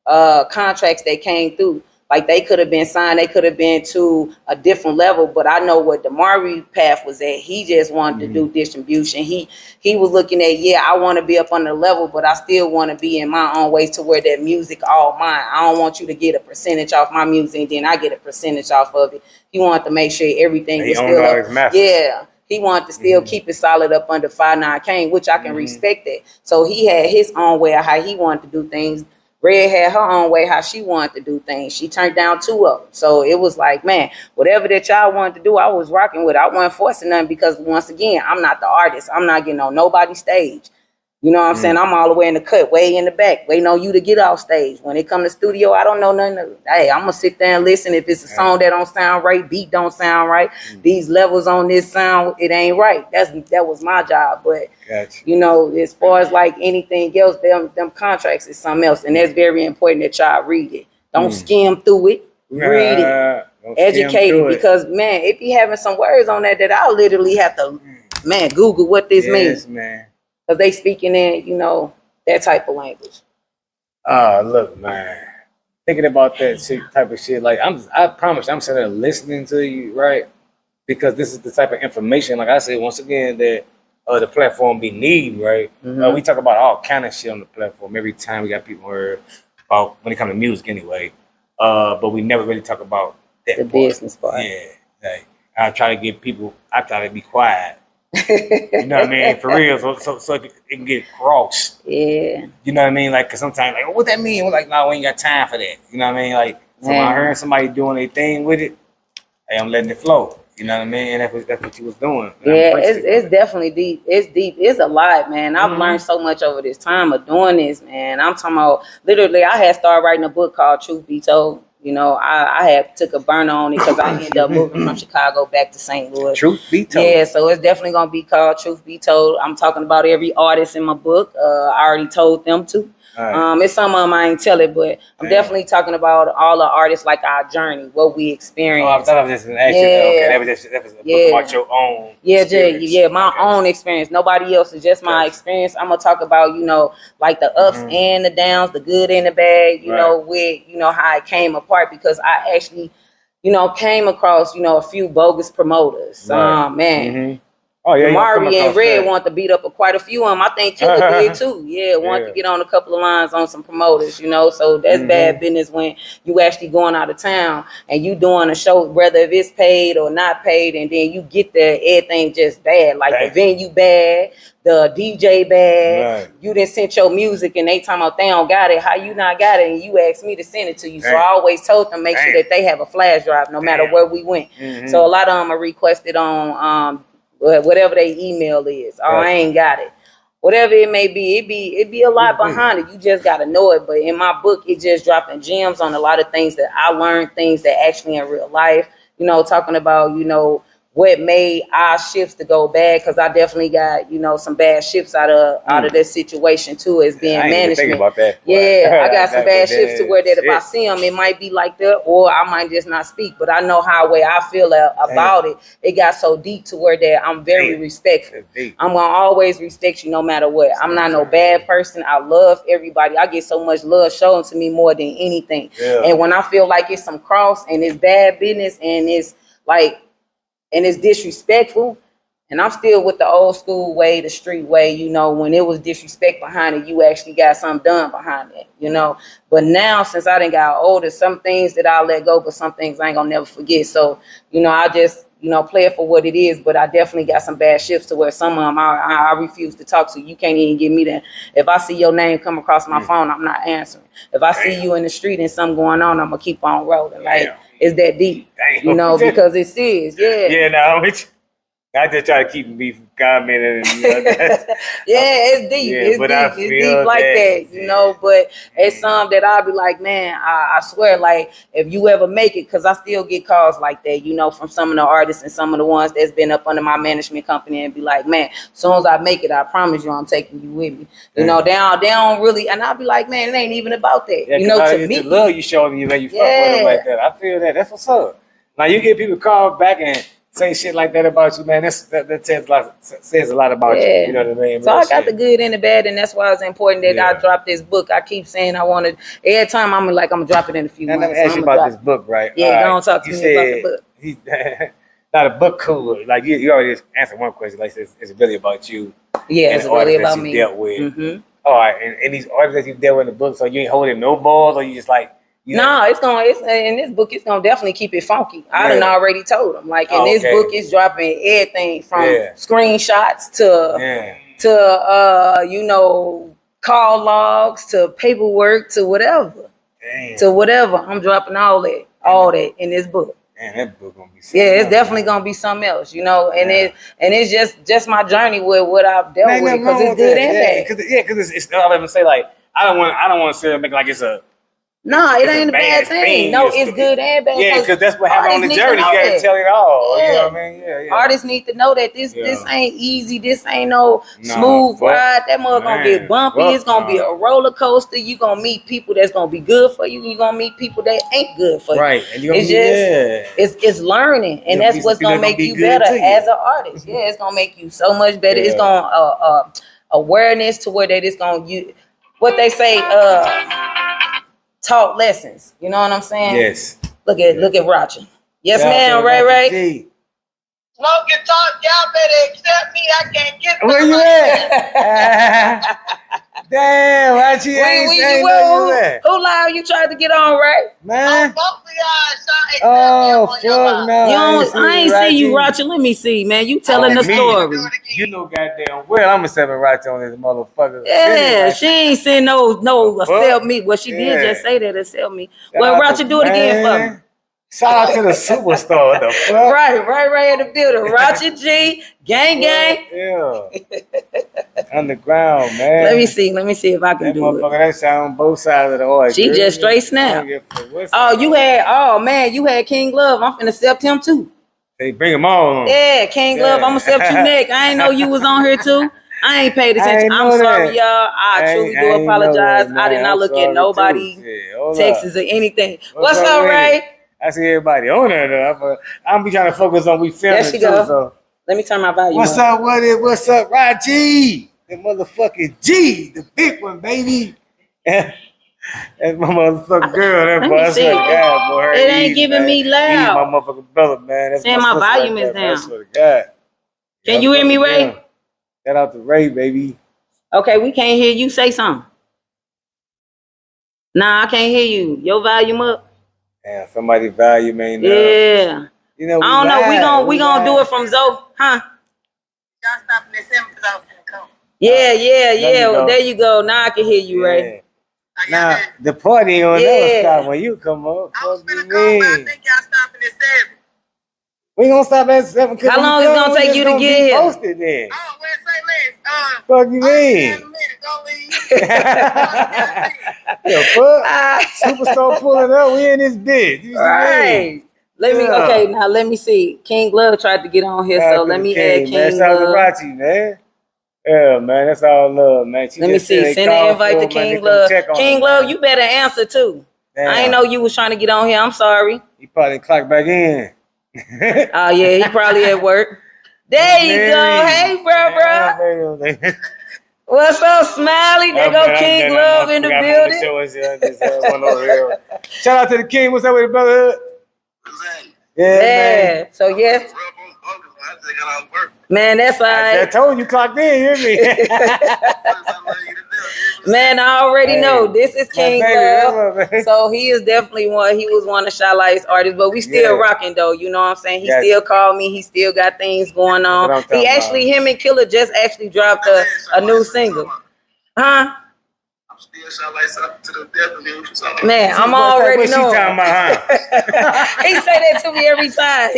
Speaker 2: contracts that came through. Like they could have been signed, they could have been to a different level, but I know what Damari path was at. He just wanted to do distribution. He was looking at, I want to be up on the level, but I still want to be in my own way to where that music all mine. I don't want you to get a percentage off my music and then I get a percentage off of it. He wanted to make sure everything was still up. Yeah. He wanted to still keep it solid up under 5'9" Kane, which I can respect that. So he had his own way of how he wanted to do things. Red had her own way how she wanted to do things. She turned down 2 of them. So it was like, man, whatever that y'all wanted to do, I was rocking with it. I wasn't forcing nothing because, once again, I'm not the artist. I'm not getting on nobody's stage. You know what I'm saying? I'm all the way in the cut, way in the back, waiting on you to get off stage. When it come to studio, I don't know nothing. Hey, I'm going to sit there and listen. If it's a song that don't sound right, beat don't sound right, these levels on this sound, it ain't right. That was my job. But, you know, as far as like anything else, them contracts is something else. And that's very important that y'all read it. Don't skim through it. Read it. Educate it. Because, man, it be having some words on that I literally have to, Google what this means. Man. Because they speaking in, you know, that type of language.
Speaker 1: Look, man. Thinking about that type of shit, like I promise I'm sitting there listening to you, right? Because this is the type of information, like I said, once again, that the platform be need, right? We talk about all kind of shit on the platform. Every time we got people heard about when it comes to music anyway. But we never really talk about that
Speaker 2: the business part.
Speaker 1: Yeah. Like I try to be quiet. You know what I mean? For real, so it can get crossed.
Speaker 2: Yeah.
Speaker 1: You know what I mean? Like, cause sometimes, like, what that mean? We're like, no, we ain't got time for that. You know what I mean? Like, so I heard somebody doing their thing with it, hey, I'm letting it flow. You know what I mean? And that's what you was doing.
Speaker 2: Yeah, it's definitely deep. It's deep. It's a lot, man. I've learned so much over this time of doing this, man. I'm talking about, literally, I had started writing a book called Truth Be Told. You know, I had took a burn on it because I ended up moving from Chicago back to St. Louis.
Speaker 1: Truth be told.
Speaker 2: Yeah, so it's definitely going to be called Truth Be Told. I'm talking about every artist in my book. I already told them to. Right. It's some of them I ain't tell it, but I'm definitely talking about all the artists, like our journey, what we experienced.
Speaker 1: Oh, I thought I was just an action. Okay, that was a book about your own experience.
Speaker 2: My own experience. Nobody else. Is just my experience. I'm going to talk about, you know, like the ups and the downs, the good and the bad, you know, with, you know, how it came apart, because I actually, you know, came across, you know, a few bogus promoters. Man. Oh, yeah, Mari and Red want to beat up quite a few of them. I think Killer did too. Want to get on a couple of lines on some promoters, you know. So that's bad business when you actually going out of town and you doing a show, whether if it's paid or not paid, and then you get there, everything just bad. Like the venue bad, the DJ bad. You didn't send your music and they talking about they don't got it. How you not got it? And you asked me to send it to you. So I always told them make sure that they have a flash drive no matter where we went. So a lot of them are requested on whatever their email is. Oh, I ain't got it. Whatever it may be, it be a lot behind it. You just gotta know it. But in my book, it just dropping gems on a lot of things that I learned, things that actually in real life, you know, talking about, you know, what made our shifts to go bad, because I definitely got, you know, some bad shifts out of this situation too, as being management.
Speaker 1: About that,
Speaker 2: yeah, I got some bad shifts to where that if I see them, it might be like that, or I might just not speak. But I know how way I feel about it. It got so deep to where that I'm very respectful. I'm gonna always respect you no matter what. I'm not no bad person. I love everybody. I get so much love shown to me more than anything. Yeah. And when I feel like it's some cross and it's bad business and it's like, and it's disrespectful, and I'm still with the old school way, the street way, you know, when it was disrespect behind it, you actually got something done behind it, you know. But now, since I done got older, some things that I let go, but some things I ain't gonna never forget. So, you know, I just, you know, play it for what it is, but I definitely got some bad shifts to where some of them I refuse to talk to. You can't even give me that. If I see your name come across my phone, I'm not answering. If I see you in the street and something going on, I'm gonna keep on rolling. Like, it's that deep, you know, because it is. Yeah.
Speaker 1: Yeah, no, I just try to keep me from commenting. And, you know,
Speaker 2: it's deep. It's deep like that, you know. But it's some that I'll be like, man, I swear, like, if you ever make it, because I still get calls like that, you know, from some of the artists and some of the ones that's been up under my management company, and be like, man, as soon as I make it, I promise you I'm taking you with me. You know, they don't really, and I'll be like, man, it ain't even about that.
Speaker 1: Yeah,
Speaker 2: you know, to me.
Speaker 1: The love you showing me, man, you fuck with them like that. I feel that. That's what's up. Now, you get people call back and say shit like that about you, man. That says a lot about you. You know what I mean?
Speaker 2: So I got the good and the bad, and that's why it's important that I drop this book. I keep saying I want to. Every time I'm like, I'm gonna drop it in a few months.
Speaker 1: Let me ask you about this book, right?
Speaker 2: Yeah, don't talk to me about the book.
Speaker 1: Now the book cool. Like you already answered one question. Like it's really about you.
Speaker 2: Yeah, it's really about me.
Speaker 1: Dealt with. Mm-hmm. All right, and these artists that you dealt with in the book, so you ain't holding no balls, or you just like.
Speaker 2: No, it's in this book. It's gonna definitely keep it funky. I done already told them. Like in this book, it's dropping everything from screenshots to you know, call logs to paperwork to whatever. I'm dropping all that in this book.
Speaker 1: Man, that book gonna be something
Speaker 2: it's definitely gonna be something else, you know. And it's just my journey with what I've dealt with, because it's good and bad.
Speaker 1: Because it's I'm gonna say, like, I don't want to say make like it's a.
Speaker 2: No, it ain't a bad thing. No, it's good and bad.
Speaker 1: Yeah, because that's what happened on the journey. You gotta tell it all. Yeah. You know what I mean? Yeah.
Speaker 2: Artists need to know that this ain't easy. This ain't no smooth ride. That mother gonna get bumpy. It's gonna be a roller coaster. You gonna meet people that's gonna be good for you. You gonna meet people that ain't good for you.
Speaker 1: Right. And
Speaker 2: it's it's learning, and that's what's gonna make you better as an artist. Yeah, it's gonna make you so much better. It's gonna awareness to where that it's gonna what they say. Taught lessons, you know what I'm saying?
Speaker 1: Yes.
Speaker 2: Look at Roger. Yes, ma'am, Ray.
Speaker 4: Smoke your talk, y'all better accept me. I can't get
Speaker 1: where you at? Damn, why she ain't saying nothing?
Speaker 2: Who live you tried to get on, Ray?
Speaker 1: Man.
Speaker 4: Both of y'all,
Speaker 1: fuck no.
Speaker 2: I ain't see you, Roger. Let me see, man. You telling the story.
Speaker 1: You know goddamn well I'm a 7 Roger on this motherfucker.
Speaker 2: Yeah, she ain't saying no accept me. Well, she did just say that, accept me. Well, Roger, do it again for me.
Speaker 1: Shout out to the superstar. The fuck?
Speaker 2: Right in the building. Roger G, gang.
Speaker 1: Yeah. Underground, man.
Speaker 2: Let me see if I can do it.
Speaker 1: That sound on both sides of the oil.
Speaker 2: She just straight snap. You had King Love. I'm finna accept him too.
Speaker 1: They bring them all on.
Speaker 2: Yeah, King Love, I'm gonna accept you next. I ain't know you was on here too. I ain't paid attention. I'm sorry, y'all. I truly do apologize. I did not look at nobody's texts or anything. What's up, Ray?
Speaker 1: I see everybody on there. I'm be trying to focus on we filming
Speaker 2: too.
Speaker 1: So.
Speaker 2: Let me turn my volume
Speaker 1: What's up, What's up, Raji? The motherfucking G, the big one, baby. That's my motherfucking girl. That boy. I swear to God, boy.
Speaker 2: It ain't giving me loud.
Speaker 1: My motherfucking brother, man. That's
Speaker 2: saying my volume is down.
Speaker 1: I swear to God.
Speaker 2: Can you hear me, Ray?
Speaker 1: Shout out to Ray, baby.
Speaker 2: Okay, we can't hear you. Say something. Nah, I can't hear you. Your volume up.
Speaker 1: Damn, somebody value, man.
Speaker 2: Yeah.
Speaker 1: You know,
Speaker 2: I don't know. We gonna do it from Zoe, huh?
Speaker 4: Y'all stopping at 7 because I was gonna come.
Speaker 2: Yeah. Well, there you go. Now I can hear you, Ray.
Speaker 1: Now the party ain't gonna never stop when you come up.
Speaker 4: I was gonna come, but I think y'all stopping at 7.
Speaker 1: We gonna stop at 7.
Speaker 2: How long is it gonna take you to get here?
Speaker 1: Posted then.
Speaker 4: Oh, where's St. Lance?
Speaker 1: Fuck you mean?
Speaker 4: Don't leave.
Speaker 1: Yeah, fuck. Superstar pulling up. We in this bitch.
Speaker 2: Right. Let me see. King Love tried to get on here, so let me add King
Speaker 1: Love. That's all man. Yeah, man, that's all love, man.
Speaker 2: Let me see. Send an invite to King Love. King Love, you better answer too. Damn. I ain't know you was trying to get on here. I'm sorry.
Speaker 1: He probably clocked back in.
Speaker 2: Oh yeah, he probably at work. There you go. Hey, bro. What's up, Smiley? There go King Love in the building.
Speaker 1: Shout out to the King. What's up with the brotherhood?
Speaker 2: Yeah, man. So yes. Man, that's all right.
Speaker 1: I told you clocked in, you hear me?
Speaker 2: Man, I already know this is King Love. So he is definitely one. He was one of ChiLite's artists, but we still rocking though. You know what I'm saying? He still called me. He still got things going on. He actually, him and Killer just actually dropped a new single. Huh? Man, I'm already know. He say that to me every time.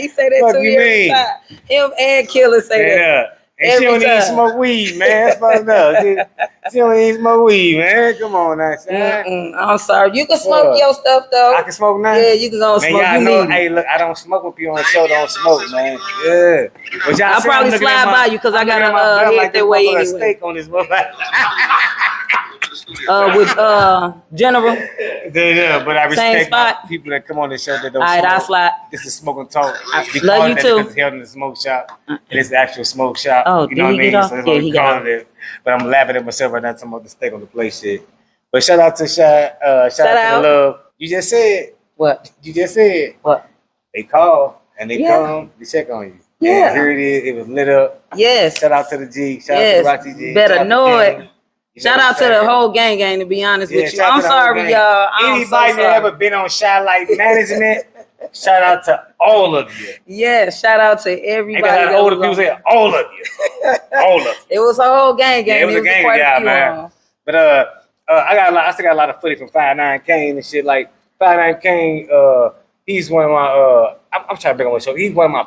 Speaker 2: Him and Killer say that.
Speaker 1: And she don't even smoke weed, man. That's fucked up. She don't even smoke weed, man. Come on now, son.
Speaker 2: I'm sorry. You can smoke your stuff though.
Speaker 1: I can smoke now?
Speaker 2: Yeah, you can go smoke.
Speaker 1: Man, y'all know, hey, look, I don't smoke with people on the show. Don't smoke, man. Yeah. But y'all
Speaker 2: I'll probably slide by you because I got a head that way anyway.
Speaker 1: Steak on this motherfucker.
Speaker 2: With General.
Speaker 1: Yeah, but I respect people that come on the show that don't smoke. All right,
Speaker 2: I'll slide.
Speaker 1: This is Smoke and Talk.
Speaker 2: Love you too.
Speaker 1: Because it's held in the smoke shop. And it's the actual smoke shop.
Speaker 2: Oh,
Speaker 1: you know what I mean? So that's what we calling it. But I'm laughing at myself right now talking about the steak on the plate shit. But shout out to shout out to the love. You just said.
Speaker 2: What?
Speaker 1: You just said.
Speaker 2: What?
Speaker 1: They call and they come to check on you.
Speaker 2: Yeah.
Speaker 1: And here it is. It was lit up.
Speaker 2: Yes.
Speaker 1: Shout out to the G. Shout out to Rocky G.
Speaker 2: Better know it. Shout out to the whole gang, to be honest with you. I'm sorry, y'all.
Speaker 1: Anybody that ever been on ChiLiteManagement, shout out to all of you.
Speaker 2: Yeah, shout out to everybody.
Speaker 1: That older people say all of you. All of you.
Speaker 2: It was a whole gang.
Speaker 1: Yeah, it was a gang, man. But I still got a lot of footage from 5'9" Kane and shit. Like 5'9" Kane, he's one of my I'm trying to bring on the show. He's one of my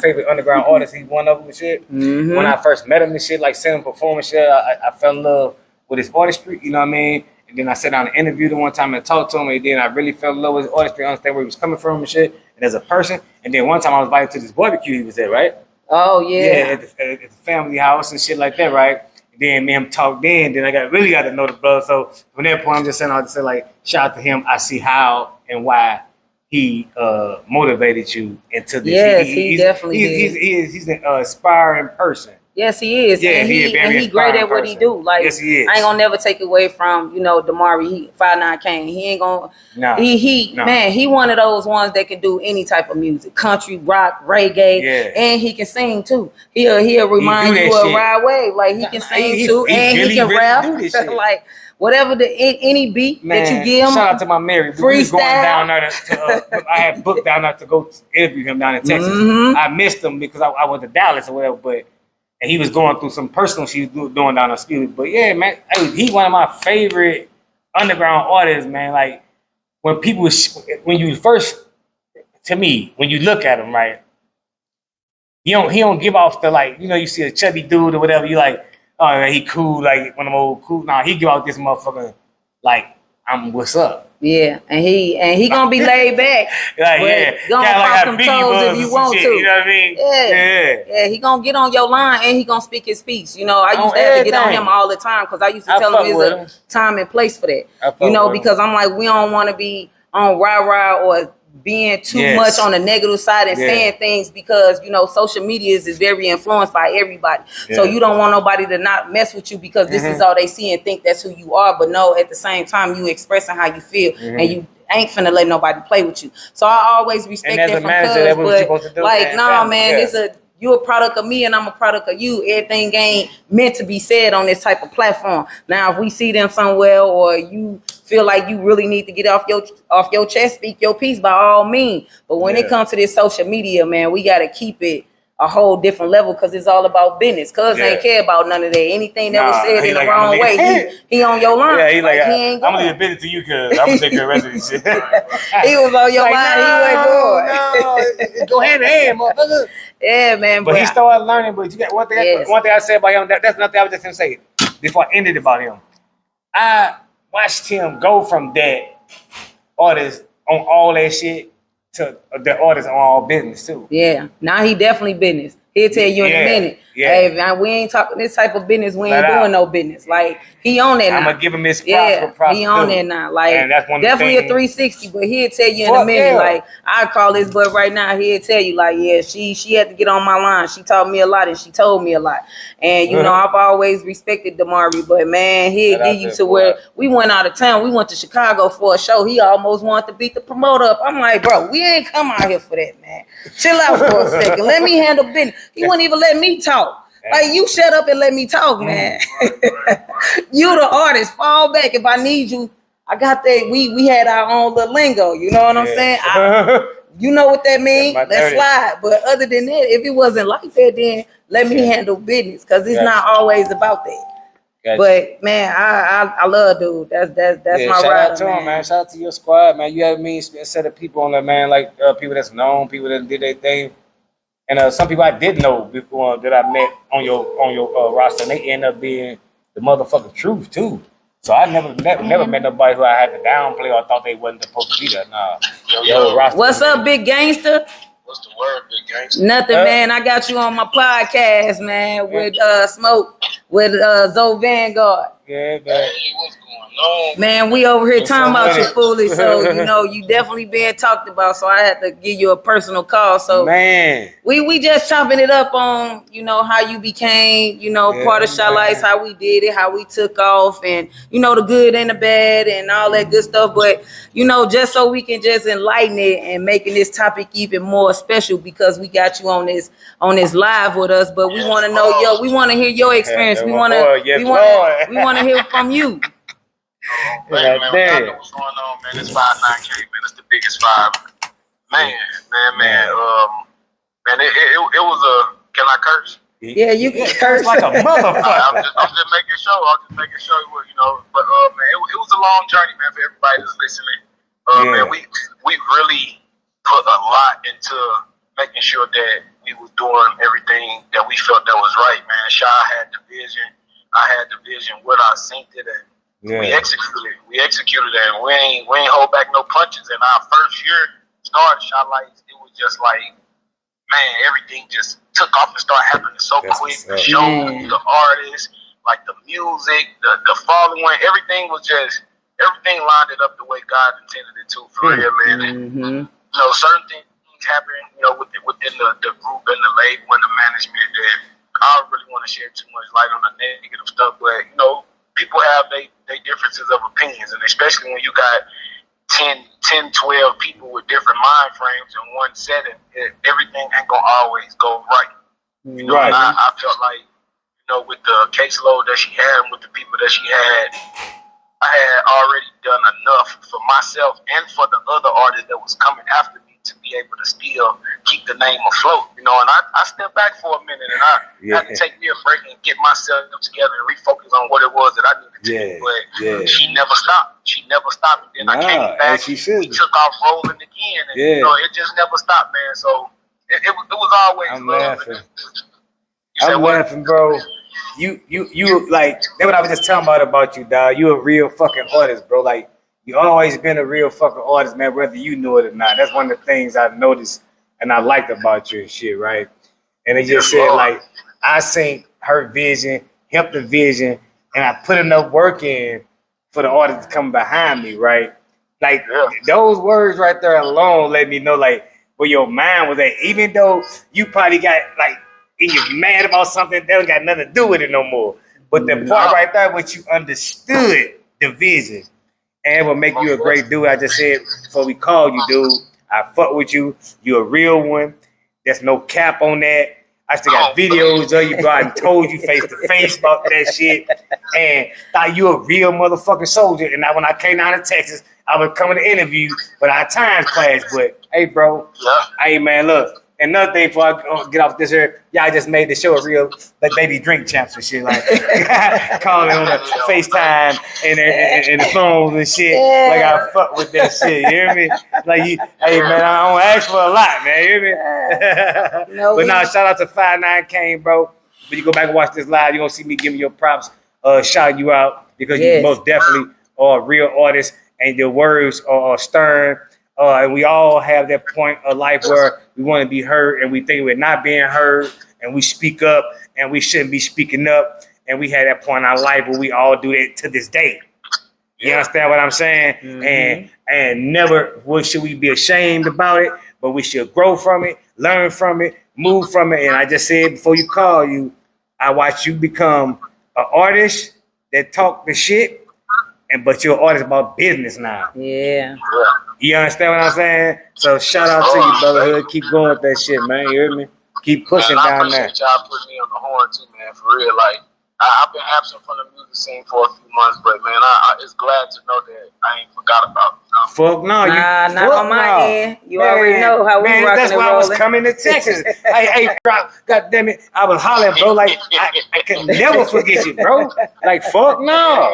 Speaker 1: favorite underground artists. He's one of them and shit. Mm-hmm. When I first met him and shit, like seeing him perform and shit, I fell in love with his artistry, you know what I mean? And then I sat down and interviewed him one time and talked to him, and then I really fell in love with his artistry, understand where he was coming from and shit, and as a person. And then one time I was invited to this barbecue he was at, right?
Speaker 2: Oh, yeah.
Speaker 1: Yeah, at the family house and shit like that, right? And then me and him talked then I really got to know the brother. So from that point, I'm just saying, to say, like, shout out to him. I see how and why he motivated you into this.
Speaker 2: Yes, he definitely is.
Speaker 1: He's an inspiring person.
Speaker 2: Yes, he is.
Speaker 1: Yeah,
Speaker 2: and he great at what he do. Like,
Speaker 1: yes, he is.
Speaker 2: I ain't gonna never take away from, Damari 5'9" Kane. He ain't gonna. No. Man, he one of those ones that can do any type of music, country, rock, reggae, and he can sing too. He'll remind you of Ride Wave. Like he can sing too, and he can rap. Like. Whatever any beat that you give him.
Speaker 1: Shout out to my Mary. We was going down there I had booked down there to go interview him down in Texas. Mm-hmm. I missed him because I went to Dallas or whatever, and he was going through some personal shit doing down the street. But yeah, man, he one of my favorite underground artists, man. Like when you look at him, right, he don't give off the, like, you see a chubby dude or whatever, you like, oh, man, he cool, like one of them old cool. Nah, he give out this motherfucker like, what's up?
Speaker 2: Yeah, and he gonna be laid back. Gonna pop some toes if you want to.
Speaker 1: You know what I mean?
Speaker 2: Yeah. He gonna get on your line and he gonna speak his piece. I used to have to get on him all the time because I used to tell him there's a time and place for that. Because I'm like, we don't want to be on rah-rah or being too much on the negative side and saying things because social media is very influenced by everybody. So you don't want nobody to not mess with you because this is all they see and think that's who you are. But no, at the same time, you expressing how you feel and you ain't finna let nobody play with you. So I always respect that from cuz, but like, man, you a product of me and I'm a product of you. Everything ain't meant to be said on this type of platform. Now, if we see them somewhere or you feel like you really need to get off your chest, speak your piece by all means. But when it comes to this social media, man, we got to keep it a whole different level because it's all about business. Cuz ain't care about none of that. Anything that was said in the wrong way, he on your line.
Speaker 1: Yeah, he like, I'm gonna leave a business to you cuz I'm gonna take the rest of this shit.
Speaker 2: He was on your line. He
Speaker 1: wasn't going. Go hand in hand, motherfucker.
Speaker 2: Yeah, man.
Speaker 1: But he started learning. But you got one thing I said about him. That's nothing I was just gonna say before I ended about him. I watched him go from that artist on all that shit to the artists on all business too.
Speaker 2: Yeah. Now he definitely business. He'll tell you in a minute. Yeah. Hey, man, we ain't talking this type of business. We ain't doing no business. Like, he on that now.
Speaker 1: I'm going to give him his props.
Speaker 2: He on that now. Like,
Speaker 1: that's one
Speaker 2: definitely a 360, but he'll tell you in a minute. Yeah. Like, I call this but right now, he'll tell you, like, yeah, she had to get on my line. She taught me a lot and she told me a lot. And, you know, I've always respected Damari, but, man, he'll get you to where we went out of town. We went to Chicago for a show. He almost wanted to beat the promoter up. I'm like, bro, we ain't come out here for that, man. Chill out for a second. Let me handle business. He wouldn't even let me talk. Like, you shut up and let me talk, man. You the artist. Fall back if I need you. I got that. We had our own little lingo. You know what I'm saying? You know what that means? Let's slide. But other than that, if it wasn't like that, then let me handle business. Because it's not always about that. But man, I love dude. That's my
Speaker 1: shout
Speaker 2: rider,
Speaker 1: out to him, man. Shout out to your squad, man. You have a set of people on there, man. Like people that's known, people that did their thing. And some people I did know before that I met on your roster, and they end up being the motherfucking truth too. So I never met nobody who I had to downplay or thought they wasn't supposed to be there. Nah. Roster.
Speaker 2: What's up, big gangster?
Speaker 4: What's the word, big gangster?
Speaker 2: Nothing, man. I got you on my podcast, man, with Smoke, with Zoe Vanguard.
Speaker 1: Yeah, man.
Speaker 4: Hey, what's going on?
Speaker 2: Man, we over here talking about you foolish, so you know you definitely being talked about. So I had to give you a personal call. So
Speaker 1: man,
Speaker 2: we just chopping it up on how you became part of ChiLite's, how we did it, how we took off, and the good and the bad and all that good stuff. But just so we can just enlighten it and making this topic even more special because we got you on this live with us. But we want to know we want to hear your experience. We want to hear from you.
Speaker 4: Man, what's going on, man? It's 5-9K, man. It's the biggest 5. Man. It was a. Can I curse?
Speaker 2: Yeah, you can curse
Speaker 1: like a motherfucker.
Speaker 4: I'm just making sure. But man, it was a long journey, man, for everybody that's listening. Man, we really put a lot into making sure that we was doing everything that we felt that was right, man. Shy had the vision. I had the vision. What I synced it and we executed it. We executed it, and we ain't hold back no punches. In our first year started ChiLite, it was just like, man, everything just took off and started happening so quick. The shows, the artists, like the music, the following, everything lined it up the way God intended it to, for real, man. And, certain things happen, within the group and the label and the management that I don't really want to share too much light on the negative stuff, but people have they differences of opinions, and especially when you got 10, 12 people with different mind frames in one setting, everything ain't gonna always go right.
Speaker 1: Right.
Speaker 4: I felt like, with the caseload that she had and with the people that she had, I had already done enough for myself and for the other artists that was coming after me to be able to still keep the name afloat, and I stepped back for a minute and I had to take me a break and get myself together and refocus on what it was that I needed to do. But she never stopped. And then I came back. She took off rolling again, and it just never stopped, man. So it was always love.
Speaker 1: I'm laughing, bro. You like that's what I was just telling about you, dog. You a real fucking artist, bro. Like, you always been a real fucking artist, man, whether you knew it or not. That's one of the things I noticed and I liked about you and shit, right? And it just said, like, I seen her vision, helped the vision, and I put enough work in for the artist to come behind me, right? Like, those words right there alone let me know, like, where your mind was at. Even though you probably got, like, and you're mad about something that don't got nothing to do with it no more. But the part right there, what you understood the vision. And it will make you a great dude. I just said before we called you, dude, I fuck with you. You a real one. There's no cap on that. I still got videos of you, bro. I told you face to face about that shit. And thought you a real motherfucking soldier. And now when I came down to Texas, I was coming to interview, but our times clashed. But hey, bro. Hey, man, look. Another thing before I get off this here, y'all just made the show a real like baby drink champs and shit, like calling on the FaceTime and the phones and shit. Like I fuck with that shit, you hear me? Like hey man, I don't ask for a lot, man, you hear me? But now shout out to 5-9K, bro. When you go back and watch this live, you're gonna see me giving your props, shouting you out because you most definitely are a real artist and your words are stern. And we all have that point of life where we want to be heard and we think we're not being heard and we speak up and we shouldn't be speaking up. And we had that point in our life where we all do that to this day. You understand what I'm saying? Mm-hmm. And never should we be ashamed about it, but we should grow from it, learn from it, move from it. And I just said before you call you, I watched you become an artist that talk the shit, but you're an artist about business now.
Speaker 2: Yeah.
Speaker 1: You understand what I'm saying? So shout out to you, brotherhood. Keep going with that shit, man. You hear me? Keep pushing down there.
Speaker 4: I appreciate y'all putting me on the horn too, man. For real, like. I've been absent from the music scene for a few months, but man, I it's glad to know that I ain't forgot about it.
Speaker 1: Fuck no,
Speaker 2: not on my end. You already know how we rockin'
Speaker 1: that's why I was coming to Texas. Hey, God damn it, I was hollering, bro. Like I can never forget you, bro. Like fuck no,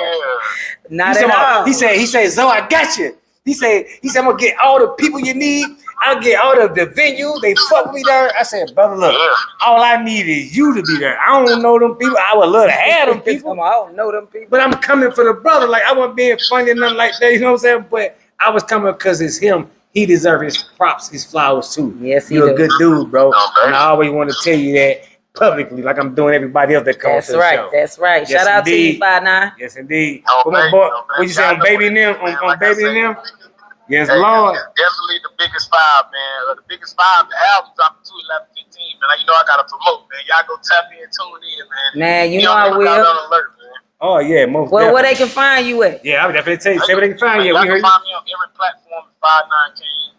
Speaker 2: not at all.
Speaker 1: He said, Zoe, I got you. He said, I'm gonna get all the people you need. I'll get all of the venues. They fuck with me there. I said, brother, look, all I need is you to be there. I don't know them people. I would love to have them people.
Speaker 2: I don't know them people.
Speaker 1: But I'm coming for the brother. Like, I wasn't being funny or nothing like that. You know what I'm saying? But I was coming because it's him. He deserves his props, his flowers, too.
Speaker 2: Yes, he
Speaker 1: You're
Speaker 2: does.
Speaker 1: a good dude, bro. And I always want to tell you that publicly, like I'm doing everybody else that comes to the show.
Speaker 2: That's right. Yes, shout out to you, 5'9".
Speaker 1: Yes, indeed. What you say on Baby and them? On Baby and them? Yes, Lord.
Speaker 4: Definitely the biggest five, man. The biggest five, the album dropped 2/11/15, man. You know I gotta promote, man. Y'all go tap in, tune in, man.
Speaker 2: Man, you know I will.
Speaker 4: Alert, man.
Speaker 1: Oh yeah, most.
Speaker 2: Well, where they can find you at?
Speaker 1: Yeah, I would definitely tell you. Say where they can find you.
Speaker 4: Y'all can find me on every platform, 59King,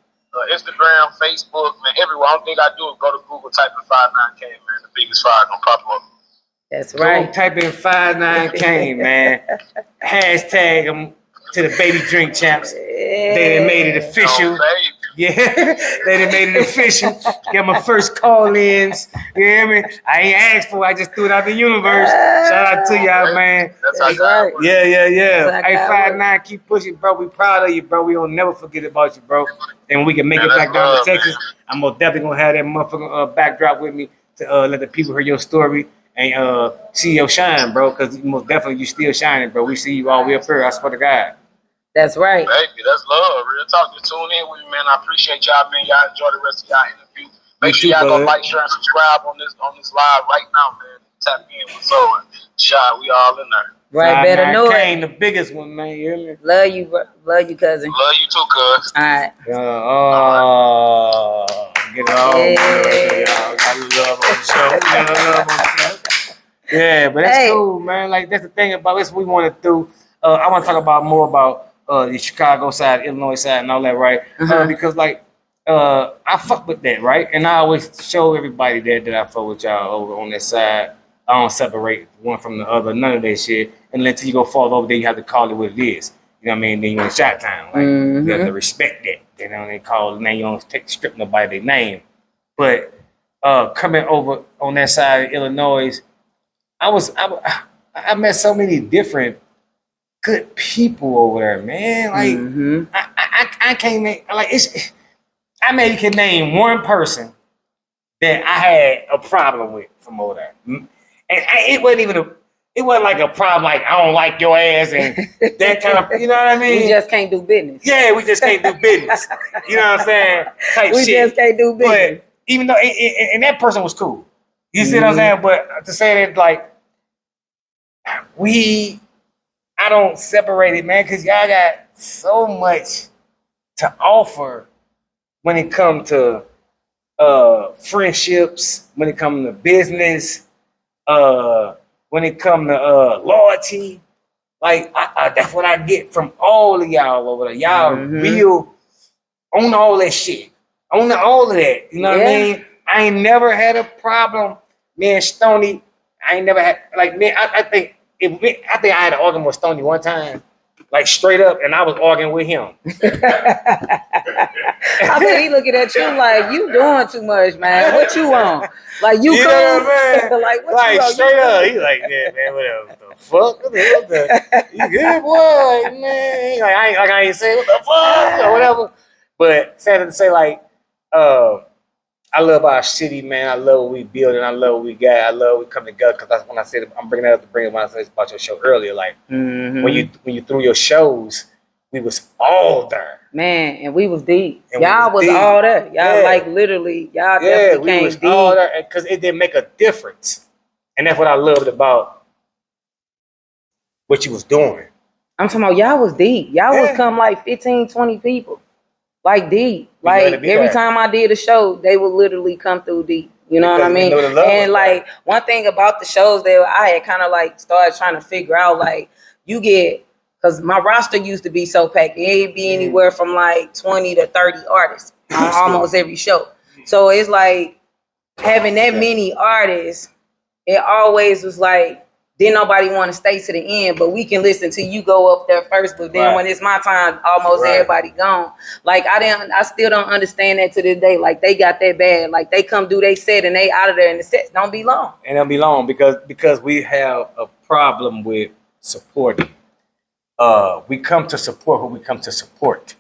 Speaker 4: Instagram, Facebook, man. Everywhere. Only thing I do is go to Google, type in 59King, man. The biggest five gonna pop up.
Speaker 2: That's right.
Speaker 1: Go type in 59King, man. Hashtag them to the baby drink champs. They done made it official. Yeah, they done made it official. Get my first call-ins. You hear me? I ain't asked for it. I just threw it out the universe. Shout out to y'all, man.
Speaker 4: That's right.
Speaker 1: Yeah. Hey, 5'9", keep pushing, bro. We proud of you, bro. We don't never forget about you, bro. And when we can make it back down to Texas, I'm most definitely gonna have that motherfucking backdrop with me to let the people hear your story and see your shine, bro. Because most definitely you still shining, bro. We see you all the way up here. I swear to God.
Speaker 2: That's right.
Speaker 4: Baby, that's love. Real talk. Just tune in with me, man. I appreciate y'all, man. Y'all enjoy the rest of y'all interview. Make sure y'all go like, share, and subscribe on this live right now, man. Tap in with Zoe. Shot, we all in there.
Speaker 2: Right, better know it.
Speaker 1: The biggest one, man. You hear me?
Speaker 2: Love you, cousin.
Speaker 4: Love you too, cuz.
Speaker 2: All right.
Speaker 1: Get it all. Y'all got love on the show. Yeah, but that's cool, man. Like that's the thing about this. We want to do. I want to talk about more about the Chicago side, Illinois side, and all that, right? Because like I fuck with that, right? And I always show everybody that I fuck with y'all over on that side. I don't separate one from the other, none of that shit. And until you go fall over there, you have to call it what it is. You know what I mean? Then you're in shot town. Like you have to respect that. You know, they call the name, you don't strip nobody their name. But coming over on that side of Illinois, I met so many different good people over there, man. Like I can't make like I maybe can name one person that I had a problem with from over there, and it wasn't like a problem like I don't like your ass and that kind of, you know what I mean?
Speaker 2: We just can't do business.
Speaker 1: Yeah, we just can't do business. You know what I'm saying?
Speaker 2: We just can't do business.
Speaker 1: But even though and that person was cool, you see what I'm saying? But to say that like I don't separate it, man, because y'all got so much to offer when it comes to friendships, when it comes to business, when it comes to loyalty. Like, that's what I get from all of y'all over there. Y'all real on all that shit. On all of that. You know what I mean? I ain't never had a problem. Me and Stoney, I ain't never had, like, me, I think I had an argument with Stoney one time, like straight up, and I was arguing with him.
Speaker 2: I bet he looking at you like, you doing too much, man. What you on? Like, you cool? Like, what
Speaker 1: like,
Speaker 2: you on?
Speaker 1: straight up. He's like, yeah, man, whatever. The fuck? What the you good, boy? Man. Like, I ain't saying what the fuck or whatever. But sad to say, like, I love our city, man. I love what we build and I love what we got. I love we come together because that's when I said I'm bringing that up to bring it when I said about your show earlier. Like when you through your shows, We was all there.
Speaker 2: Man, and we was deep.
Speaker 1: And
Speaker 2: y'all was
Speaker 1: deep.
Speaker 2: all there. Y'all like literally, y'all definitely came
Speaker 1: was
Speaker 2: deep.
Speaker 1: all there because it didn't make a difference. And that's what I loved about what you was doing.
Speaker 2: I'm talking about y'all was deep. Y'all was come like 15, 20 people. Like deep. Like every time I did a show, they would literally come through deep. You know what I mean? And like one thing about the shows that I had kind of like started trying to figure out, like you get, because my roster used to be so packed. It'd be anywhere from like 20 to 30 artists on almost every show. So it's like having that many artists, it always was like, didn't nobody want to stay to the end, but we can listen till you go up there first. But then when it's my time, almost everybody gone. Like I still don't understand that to this day. Like they got that bad. Like they come do they set and they out of there and the sets don't be long.
Speaker 1: And it'll be long because we have a problem with supporting. We come to support who we come to support.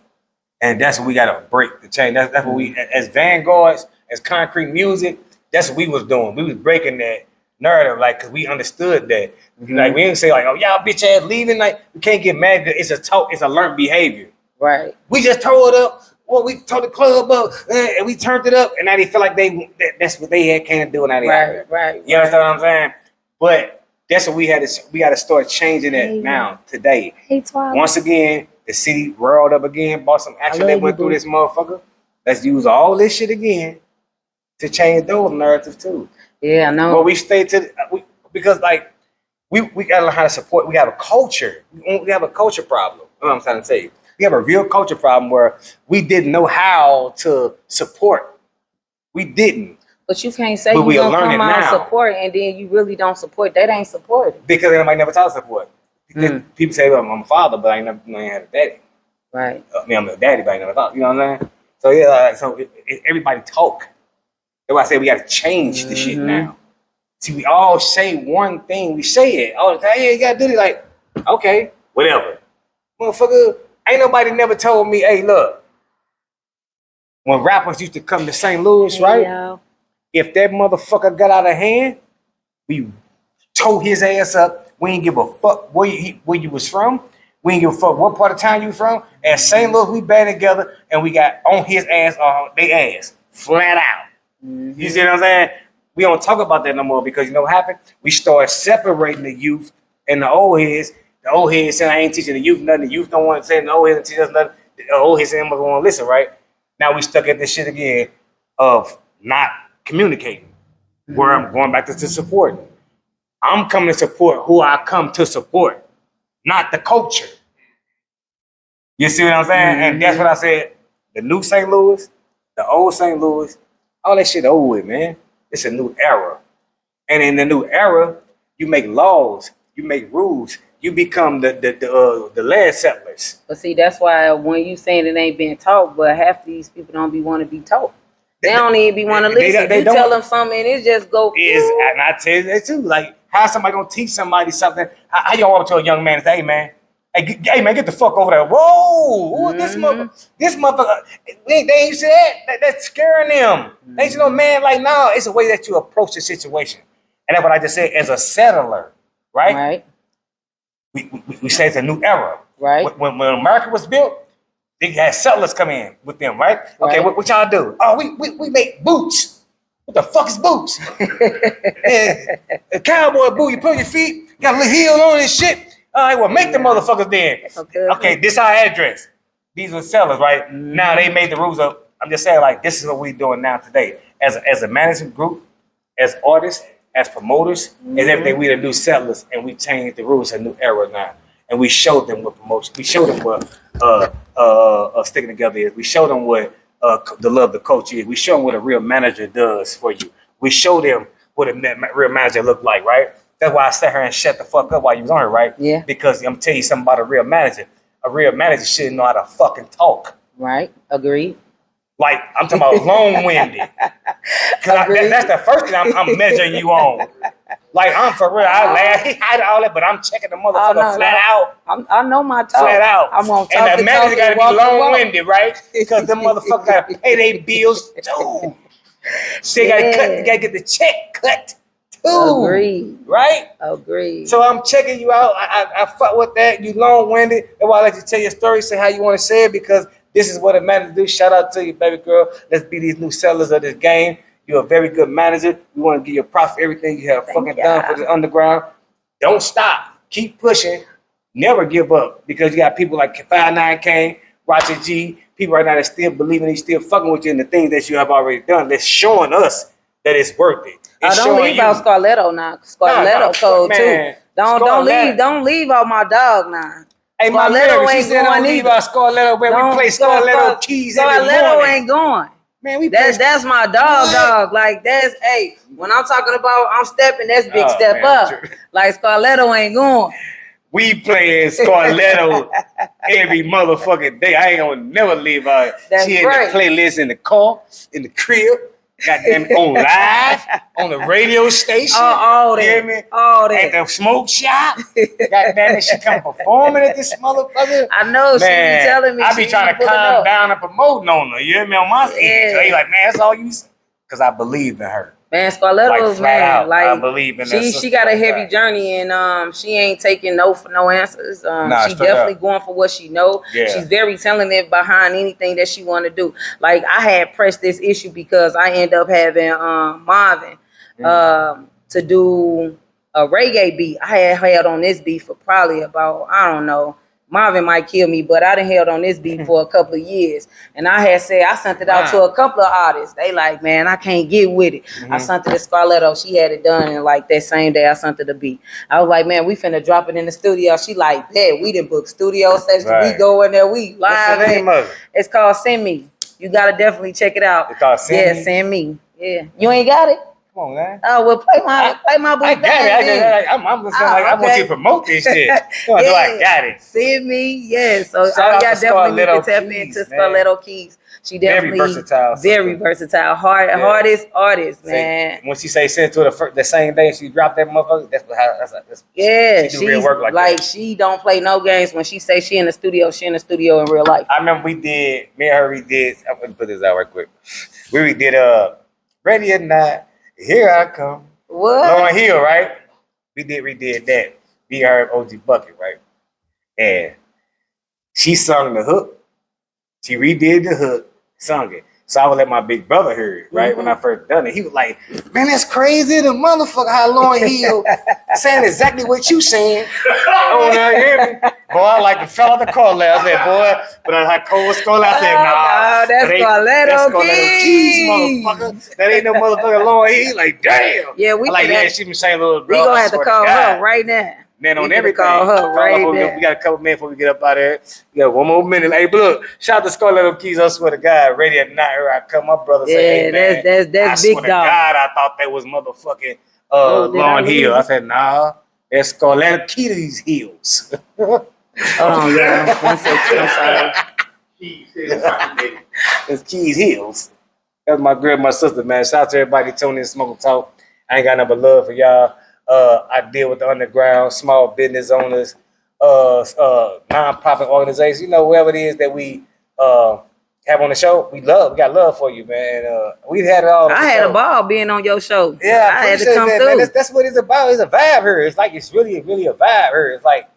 Speaker 1: And that's what we got to break the chain. That's what we, as Vanguards, as Concrete Music, that's what we was doing. We was breaking that narrative, like, because we understood that. Like, we didn't say, like, oh, y'all bitch ass leaving. Like, we can't get mad. It's a learned behavior.
Speaker 2: Right.
Speaker 1: We just tore it up. Well, we tore the club up, and we turned it up, and now they feel like that's what they had came to do. Now they
Speaker 2: right.
Speaker 1: You understand what I'm saying? But that's what we got to start changing it now, today. Once again, the city rolled up again, bought some action. They went through this motherfucker. Let's use all this shit again to change those narratives too.
Speaker 2: Yeah, I know.
Speaker 1: But we stay because like we gotta learn how to support. We have a culture. We have a culture problem. You know what I'm trying to say? We have a real culture problem where we didn't know how to support. We didn't.
Speaker 2: But you can't say you gonna come out and support and then you really don't support. That ain't supporting.
Speaker 1: Because everybody never taught support. People say, well, I'm a father, but I ain't never had a daddy.
Speaker 2: Right.
Speaker 1: I mean, I'm a daddy, but I ain't never thought. You know what I'm saying? So yeah, everybody talk. That's why I say we got to change the shit now. See, we all say one thing. We say it all the time. Hey, you got to do this. Like, okay, whatever. Motherfucker, ain't nobody never told me, hey, look, when rappers used to come to St. Louis, right?
Speaker 2: Yeah.
Speaker 1: If that motherfucker got out of hand, we tore his ass up. We ain't give a fuck where you was from. We ain't give a fuck what part of town you from. At St. Louis, we band together and we got on his ass or they ass. Flat out. You see what I'm saying? We don't talk about that no more because you know what happened? We started separating the youth and the old heads. The old heads saying I ain't teaching the youth nothing. The youth don't want to say the old heads teach us nothing. The old heads saying they want to listen, right? Now we stuck at this shit again of not communicating. Where I'm going back to supporting. I'm coming to support who I come to support, not the culture. You see what I'm saying? And that's what I said. The new St. Louis, the old St. Louis, all that shit over with, man. It's a new era. And in the new era, you make laws, you make rules, you become the land settlers.
Speaker 2: But see, that's why when you saying it ain't being taught, but half of these people don't be want to be taught. They don't even be want to listen. You tell them something and it just go.
Speaker 1: And I tell you that too. Like, how somebody gonna teach somebody something? How y'all want to tell a young man, hey man, hey man, get the fuck over there. Whoa, this motherfucker, they ain't say that. That's scaring them. They ain't no man like, no, it's a way that you approach the situation. And that's what I just said, as a settler, right? We say it's a new era.
Speaker 2: Right.
Speaker 1: When America was built, they had settlers come in with them, right? Okay, what y'all do? Oh, we make boots. What the fuck is boots? A cowboy boot, you put on your feet, got a little heel on and shit. All right, well, make the motherfuckers then. Okay, this our address. These were sellers, right? Now they made the rules up. I'm just saying, like, this is what we're doing now today. As a management group, as artists, as promoters, as everything, we the new settlers, and we changed the rules to a new era now. And we showed them what promotion. We showed them what sticking together is. We showed them what the love the coach is. We show them what a real manager does for you. We show them what a real manager look like, right? That's why I sat here and shut the fuck up while you was on here, right?
Speaker 2: Yeah.
Speaker 1: Because I'm telling you something about a real manager. A real manager shouldn't know how to fucking talk.
Speaker 2: Right. Agreed.
Speaker 1: Like, I'm talking about long-winded. Because that's the first thing I'm measuring you on. Like, I'm for real. I laugh, all that, but I'm checking the motherfucker flat out.
Speaker 2: I know my talk.
Speaker 1: Flat out.
Speaker 2: I'm gonna talk.
Speaker 1: And the manager got to be long-winded, right? Because the motherfucker got to pay their bills too. So you got to get the check cut. too.
Speaker 2: Agreed.
Speaker 1: Right?
Speaker 2: Agreed.
Speaker 1: So I'm checking you out. I fuck with that. You long-winded. That's why I let you tell your story, say how you want to say it, because this is what it matters to do. Shout out to you, baby girl. Let's be these new sellers of this game. You're a very good manager. We want to give you a profit, everything you have fucking done for the underground. Don't stop. Keep pushing. Never give up, because you got people like 59K, Roger G, people right now that still believing, he's still fucking with you in the things that you have already done. That's showing us that it's worth it.
Speaker 2: Don't leave out Scarletto now. Scarletto cold too. Don't leave out my dog now.
Speaker 1: Hey, my Mary, she said don't leave out Scarletto, man. We play Scarletto keys every morning.
Speaker 2: Scarletto ain't going.
Speaker 1: Man,
Speaker 2: that's my dog. Like that's when I'm talking about I'm stepping, that's big step up. True. Like Scarletto ain't going.
Speaker 1: We playing Scarletto every motherfucking day. I ain't gonna never leave out. She in the playlist in the car, in the crib, goddamn on live, on the radio station.
Speaker 2: All that.
Speaker 1: You hear me?
Speaker 2: All that.
Speaker 1: At the smoke shop. Goddamn it, she come performing at this motherfucker.
Speaker 2: I know, she be telling me.
Speaker 1: I be trying to calm down and promoting on her. You hear me? On my stage. So he like, man, that's all you say. Because I believe in her.
Speaker 2: Man, Scarletto's
Speaker 1: out, like I believe in
Speaker 2: she got a heavy journey, and she ain't taking no for no answers. She definitely going for what she know. Yeah. She's very talented behind anything that she want to do. Like I had pressed this issue because I end up having Marvin to do a reggae beat. I had held on this beat for probably about, I don't know, Marvin might kill me, but I done held on this beat for a couple of years. And I had said, I sent it out to a couple of artists. They like, man, I can't get with it. I sent it to Scarletto. She had it done. And like that same day, I sent it the beat. I was like, man, we finna drop it in the studio. She like, yeah, we done booked studio sessions. Right. We go in there, we live.
Speaker 1: What's the name of it?
Speaker 2: It's called Send Me. You got to definitely check it out.
Speaker 1: It's called Send Me?
Speaker 2: Send Me. Yeah. You ain't got it?
Speaker 1: Come on, man.
Speaker 2: Oh, well, play my boo.
Speaker 1: I got it. I'm just like, I want you to promote this shit. No, I got it.
Speaker 2: Send me, yes. So y'all definitely need to tap into Scarletto Keys. She definitely very versatile. Hardest artist, man.
Speaker 1: When she say send to her the same day she dropped that motherfucker, she do real work like that.
Speaker 2: She don't play no games. When she say she in the studio in real life.
Speaker 1: I remember me and her redid. I'm gonna put this out right quick. We redid Ready or Not. Here I come.
Speaker 2: What?
Speaker 1: Lauren Hill, right? We redid that. We heard OG Bucket, right? And she sung the hook. She redid the hook, sung it. So I would let my big brother hear it, right? When I first done it. He was like, man, that's crazy. The motherfucker how Lauren Hill saying exactly what you saying. Oh, now you hear me? Boy, I like the fell out the car last. I said, boy, but I had cold skull. I said, nah.
Speaker 2: That's Scarletto
Speaker 1: Keys, motherfucker. That ain't no motherfucker Lauren Hill. Like, damn.
Speaker 2: Yeah, we
Speaker 1: like, yeah, she been saying a little.
Speaker 2: We gonna have to call her right now.
Speaker 1: Man, on everything. Call her right now. We got a couple minutes before we get up out of here. We got one more minute. Hey, but look, shout out to Scarletto Keys. I swear to God, Ready or Not, here I come. My brother said, hey, man,
Speaker 2: that's big dog.
Speaker 1: I swear to God, I thought that was motherfucking Lauren Hill. I said, nah, that's Scarletto Keys' heels.
Speaker 2: Hold on, y'all. 1 second. I'm sorry.
Speaker 1: It's Keys' heels. That's my girl, my sister, man. Shout out to everybody tuning in, Smoke and Talk. I ain't got nothing but love for y'all. I deal with the underground, small business owners, non-profit organizations, whoever it is that we have on the show. We got love for you, man. We've had it all.
Speaker 2: I had a ball being on your show.
Speaker 1: Yeah,
Speaker 2: I had to come through.
Speaker 1: Man. That's what it's about. It's a vibe here. It's like it's really a vibe here. It's like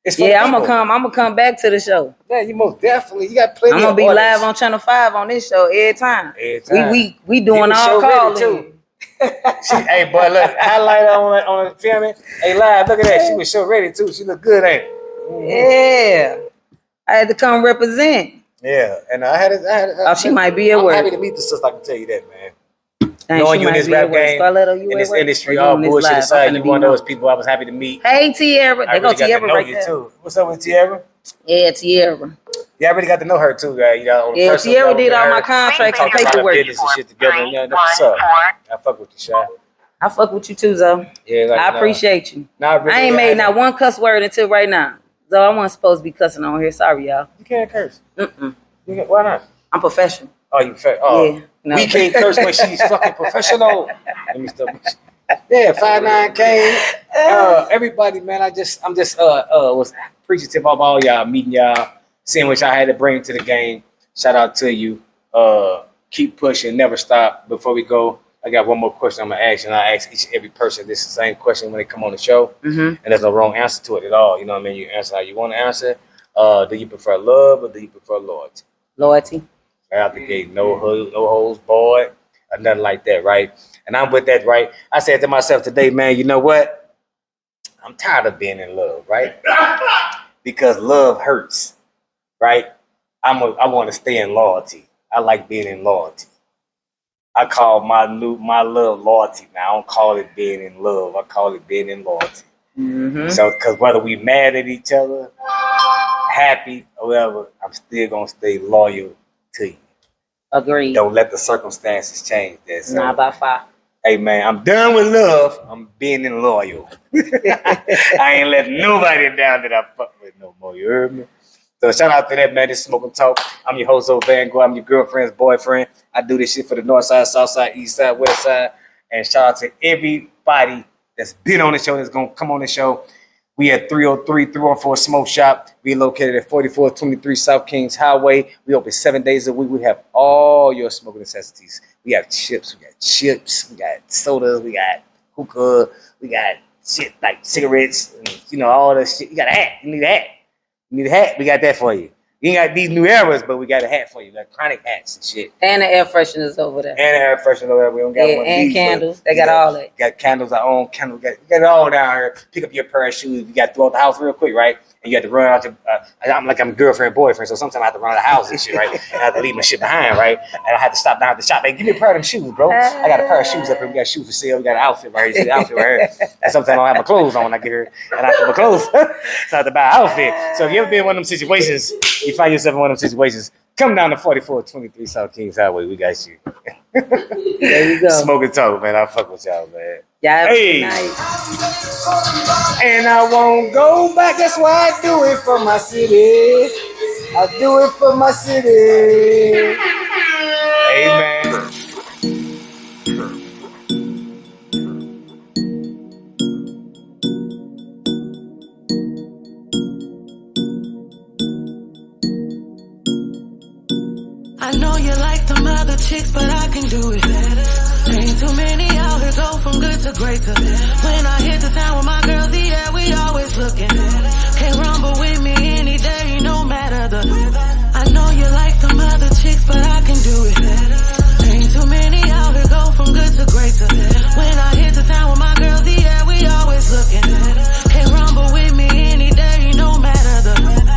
Speaker 2: I'm gonna come back to the show.
Speaker 1: Yeah, you most definitely. You got plenty.
Speaker 2: I'm gonna be live on Channel 5 on this show every time. We doing all calling too.
Speaker 1: Hey, boy, look, highlight on the filming. Hey, live, look at that. She was show ready too. She look good, ain't it?
Speaker 2: Yeah, I had to come represent.
Speaker 1: Yeah, and I had
Speaker 2: she might be at work.
Speaker 1: I'm happy to meet the sister. I can tell you that, man. Knowing you in this rap game, in this industry, all bullshit aside, you one of those people I was happy to meet.
Speaker 2: Hey, Tierra. They go Tierra right there.
Speaker 1: Too. What's up with Tierra?
Speaker 2: Yeah, Tierra.
Speaker 1: Yeah, I really got to know her too, guys.
Speaker 2: Tierra did all my contracts and paperwork.
Speaker 1: Business and shit together. What's up? I fuck with you, Shy.
Speaker 2: I fuck with you too, Zoe.
Speaker 1: Yeah,
Speaker 2: I appreciate you.
Speaker 1: Really,
Speaker 2: I ain't made not one cuss word until right now. Zoe, I wasn't supposed to be cussing on here. Sorry, y'all.
Speaker 1: You can't curse. Why not?
Speaker 2: I'm professional.
Speaker 1: Oh, you yeah. No. We can't curse when she's fucking professional. Let me stop. Yeah, 59K. Everybody, man. I'm just was appreciative of all y'all meeting y'all, seeing what y'all had to bring to the game. Shout out to you. Keep pushing, never stop. Before we go, I got one more question I'm gonna ask, and I ask each and every person this same question when they come on the show, and there's no wrong answer to it at all. You know what I mean? You answer how you want to answer. Do you prefer love or do you prefer loyalty?
Speaker 2: Loyalty.
Speaker 1: Right out the gate, no hoes barred, or nothing like that, right? And I'm with that, right? I said to myself today, man, you know what? I'm tired of being in love, right? Because love hurts, right? I want to stay in loyalty. I like being in loyalty. I call my love loyalty now. I don't call it being in love. I call it being in loyalty. So, because whether we mad at each other, happy, or whatever, I'm still going to stay loyal to you.
Speaker 2: Agreed.
Speaker 1: Don't let the circumstances change that. So,
Speaker 2: not by far.
Speaker 1: Hey, man, I'm done with love. I'm being in loyal. I ain't letting nobody down that I fuck with no more. You heard me? So shout out to that, man. This is Smoking Talk. I'm your host, Van Gogh. I'm your girlfriend's boyfriend. I do this shit for the north side, south side, east side, west side. And shout out to everybody that's been on the show, that's going to come on the show. We at 303-314 Smoke Shop. We located at 4423 South Kings Highway. We open 7 days a week. We have all your smoking necessities. We have chips. We got chips. We got sodas. We got hookah. We got shit like cigarettes. And, you know, all that shit. You got a hat. You need a hat. You need a hat. We got that for you. We ain't got these new eras, but we got a hat for you. Like chronic hats and shit.
Speaker 2: And the air fresheners over there.
Speaker 1: And the air freshener over there. We don't got one of
Speaker 2: and
Speaker 1: these,
Speaker 2: candles. They got all that.
Speaker 1: Got candles, our own candles. We got it all down here. Pick up your pair of shoes. You got to throw out the house real quick, right? And you have to run out to, I'm girlfriend, boyfriend, so sometimes I have to run out of the house and shit, right? And I have to leave my shit behind, right? And I have to stop down at the shop. Hey, give me a pair of them shoes, bro. I got a pair of shoes up here. We got shoes for sale. We got an outfit right here. You see the outfit right here. And sometimes I don't have my clothes on when I get here. And I put my clothes. So I have to buy an outfit. So if you ever been in one of them situations, you find yourself in one of them situations, come down to 4423 South Kings Highway. We got you.
Speaker 2: There you go.
Speaker 1: Smoking Talk, man. I fuck with y'all, man.
Speaker 2: Yeah,
Speaker 1: hey.
Speaker 2: Nice.
Speaker 1: And I won't go back. That's why I do it for my city. I do it for my city. Amen.
Speaker 3: I know you like them other chicks, but I can do it better. Ain't too many out here go from good to greater. When I hit the town with my girls, yeah, we always looking. Can't rumble with me any day, no matter the weather. I know you like them other chicks, but I can do it better. Ain't too many out here go from good to greater. When I hit the town with my girls, yeah, we always looking. Can't rumble with me any day, no matter the weather.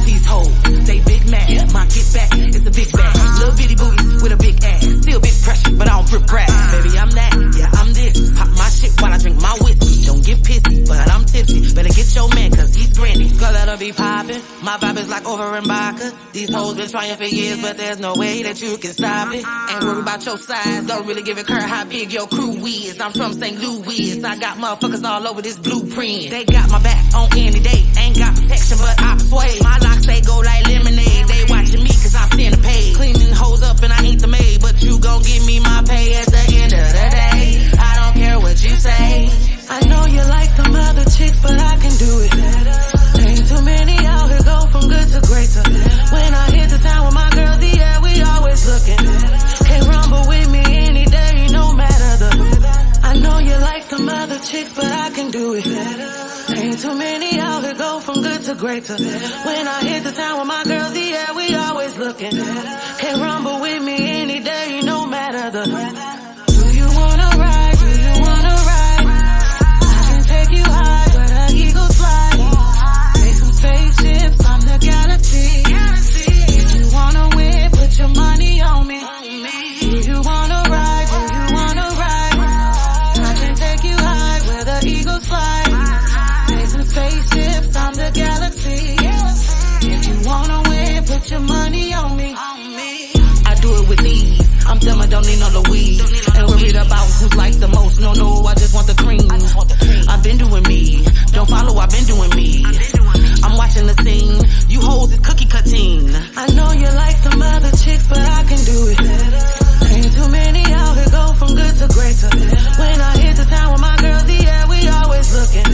Speaker 3: These hoes, they big mad, my get back, it's a big bag. Little bitty booty with a big ass, still big pressure, but I don't rip rap. Baby, I'm that, yeah, I'm this. Pop my shit while I drink my whiskey. Don't get pissy, but I'm tipsy. Better get your man, cause he's granny. Girl, that'll be poppin'. My vibe is like over in Baca. These hoes been trying for years, but there's no way that you can stop it. Ain't worried about your size, don't really give a care how big your crew is. I'm from St. Louis, I got motherfuckers all over this blueprint. They got my back on any day, ain't got protection, but I persuade. My locks, they go like lemonade. They watching me cause I'm seeing the pay. Cleaning hoes up and I ain't the maid, but you gon' give me my pay at the end of the day. I don't care what you say. I know you like them other chicks, but I can do it better. Ain't too many out here go from good to greater. When I hit the town with my girls, yeah, we always looking. Can't rumble with me any day, no matter the weather. I know you like them other chicks, but I can do it better. Ain't too many out here go from good to greater. When I hit the town with my girls, yeah, we always looking. Can't rumble with me any day, no matter the weather. Do you wanna ride? Do you wanna ride? I can take you high where the eagles fly. Take some spaceships on the galaxy. If you wanna win, put your money on me. Do you wanna ride? Do you wanna ride? I can take you high where the eagles fly. Take some spaceships on the galaxy. If you wanna win, put your money on me. I do it with ease. I'm dumb, I don't need no Louise. Ain't worried about who's like the most. No, I just want the cream. I've been doing me. Don't follow, I've been doing me. I'm watching the scene. You hoes is cookie cutting. I know you like them other chicks, but I can do it better. Ain't too many out here go from good to greater. When I hit the town with my girls, yeah, we always looking.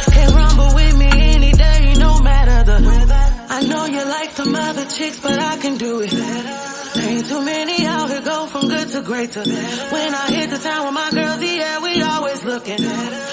Speaker 3: Can't rumble with me any day, no matter the weather. I know you like them other chicks, but I can do it better. Ain't too many out here go from good to greater. When I hit the town looking.